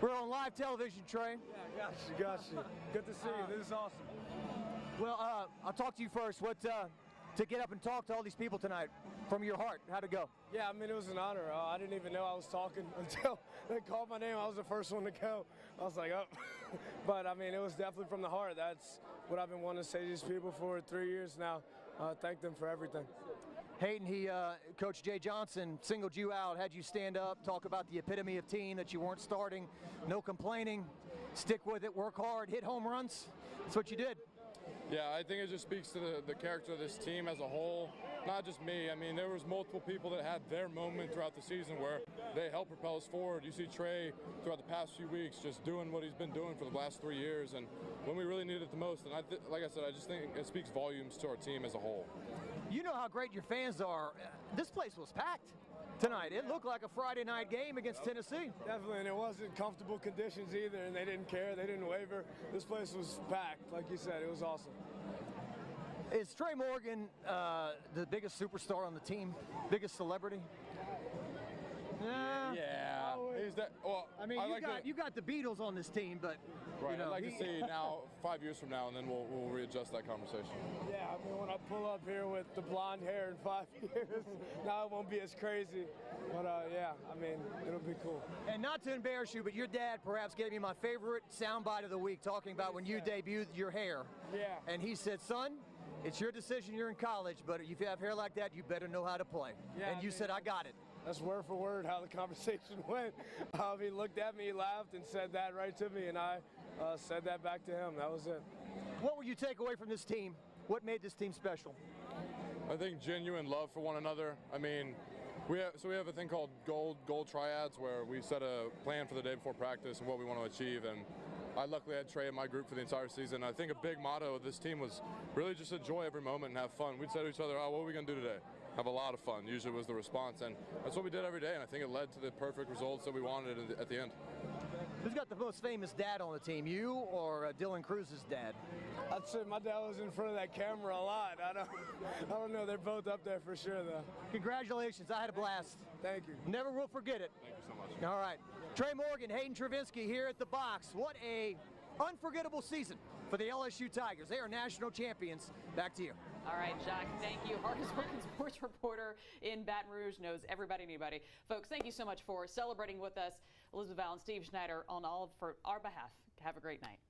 We're on live television, Trey. Yeah, got you. Good to see you. This is awesome. Well, I'll talk to you first. What to get up and talk to all these people tonight from your heart? How'd it go? Yeah, I mean, it was an honor. I didn't even know I was talking until they called my name. I was the first one to go. I was like, oh. But, I mean, it was definitely from the heart. That's what I've been wanting to say to these people for 3 years now. Thank them for everything. Hayden, Coach Jay Johnson singled you out, had you stand up, talk about the epitome of team, that you weren't starting, no complaining, stick with it, work hard, hit home runs. That's what you did. Yeah, I think it just speaks to the character of this team as a whole, not just me. I mean, there was multiple people that had their moment throughout the season where they helped propel us forward. You see Trey throughout the past few weeks just doing what he's been doing for the last 3 years, and when we really needed it the most. And like I said, I just think it speaks volumes to our team as a whole. You know how great your fans are. This place was packed tonight. It looked like a Friday night game against Tennessee. Definitely, and it wasn't comfortable conditions either, and they didn't care. They didn't waver. This place was packed, like you said. It was awesome. Is Trey Morgan the biggest superstar on the team? Biggest celebrity? Yeah. He's that, well, I mean, you got the Beatles on this team, but right. You know, I'd like to see now 5 years from now, and then we'll readjust that conversation. Yeah, I mean, when I pull up here with the blonde hair in 5 years, now it won't be as crazy. But yeah, I mean, it'll be cool. And not to embarrass you, but your dad perhaps gave me my favorite soundbite of the week, talking about when you debuted your hair. Yeah. And he said, "Son, it's your decision. You're in college, but if you have hair like that, you better know how to play." Yeah, and you said, "I got it." That's word for word how the conversation went. He looked at me, he laughed, and said that right to me, and I said that back to him. That was it. What will you take away from this team? What made this team special? I think genuine love for one another. I mean, we have a thing called gold triads, where we set a plan for the day before practice and what we want to achieve. And I luckily had Trey in my group for the entire season. I think a big motto of this team was really just enjoy every moment and have fun. We'd say to each other, "Oh, what are we going to do today?" Have a lot of fun, usually was the response, and that's what we did every day, and I think it led to the perfect results that we wanted at the end. Who's got the most famous dad on the team, you or Dylan Cruz's dad? I'd say my dad was in front of that camera a lot. I don't know, they're both up there for sure, though. Congratulations, I had a blast. Thank you. Never will forget it. Thank you so much. All right, Trey Morgan, Hayden Travinsky here at the box. What a unforgettable season for the LSU Tigers. They are national champions. Back to you. All right, Jacques, thank you. Hardest working sports reporter in Baton Rouge, knows everybody and anybody. Folks, thank you so much for celebrating with us. Elizabeth Val and Steve Schneider on all for our behalf. Have a great night.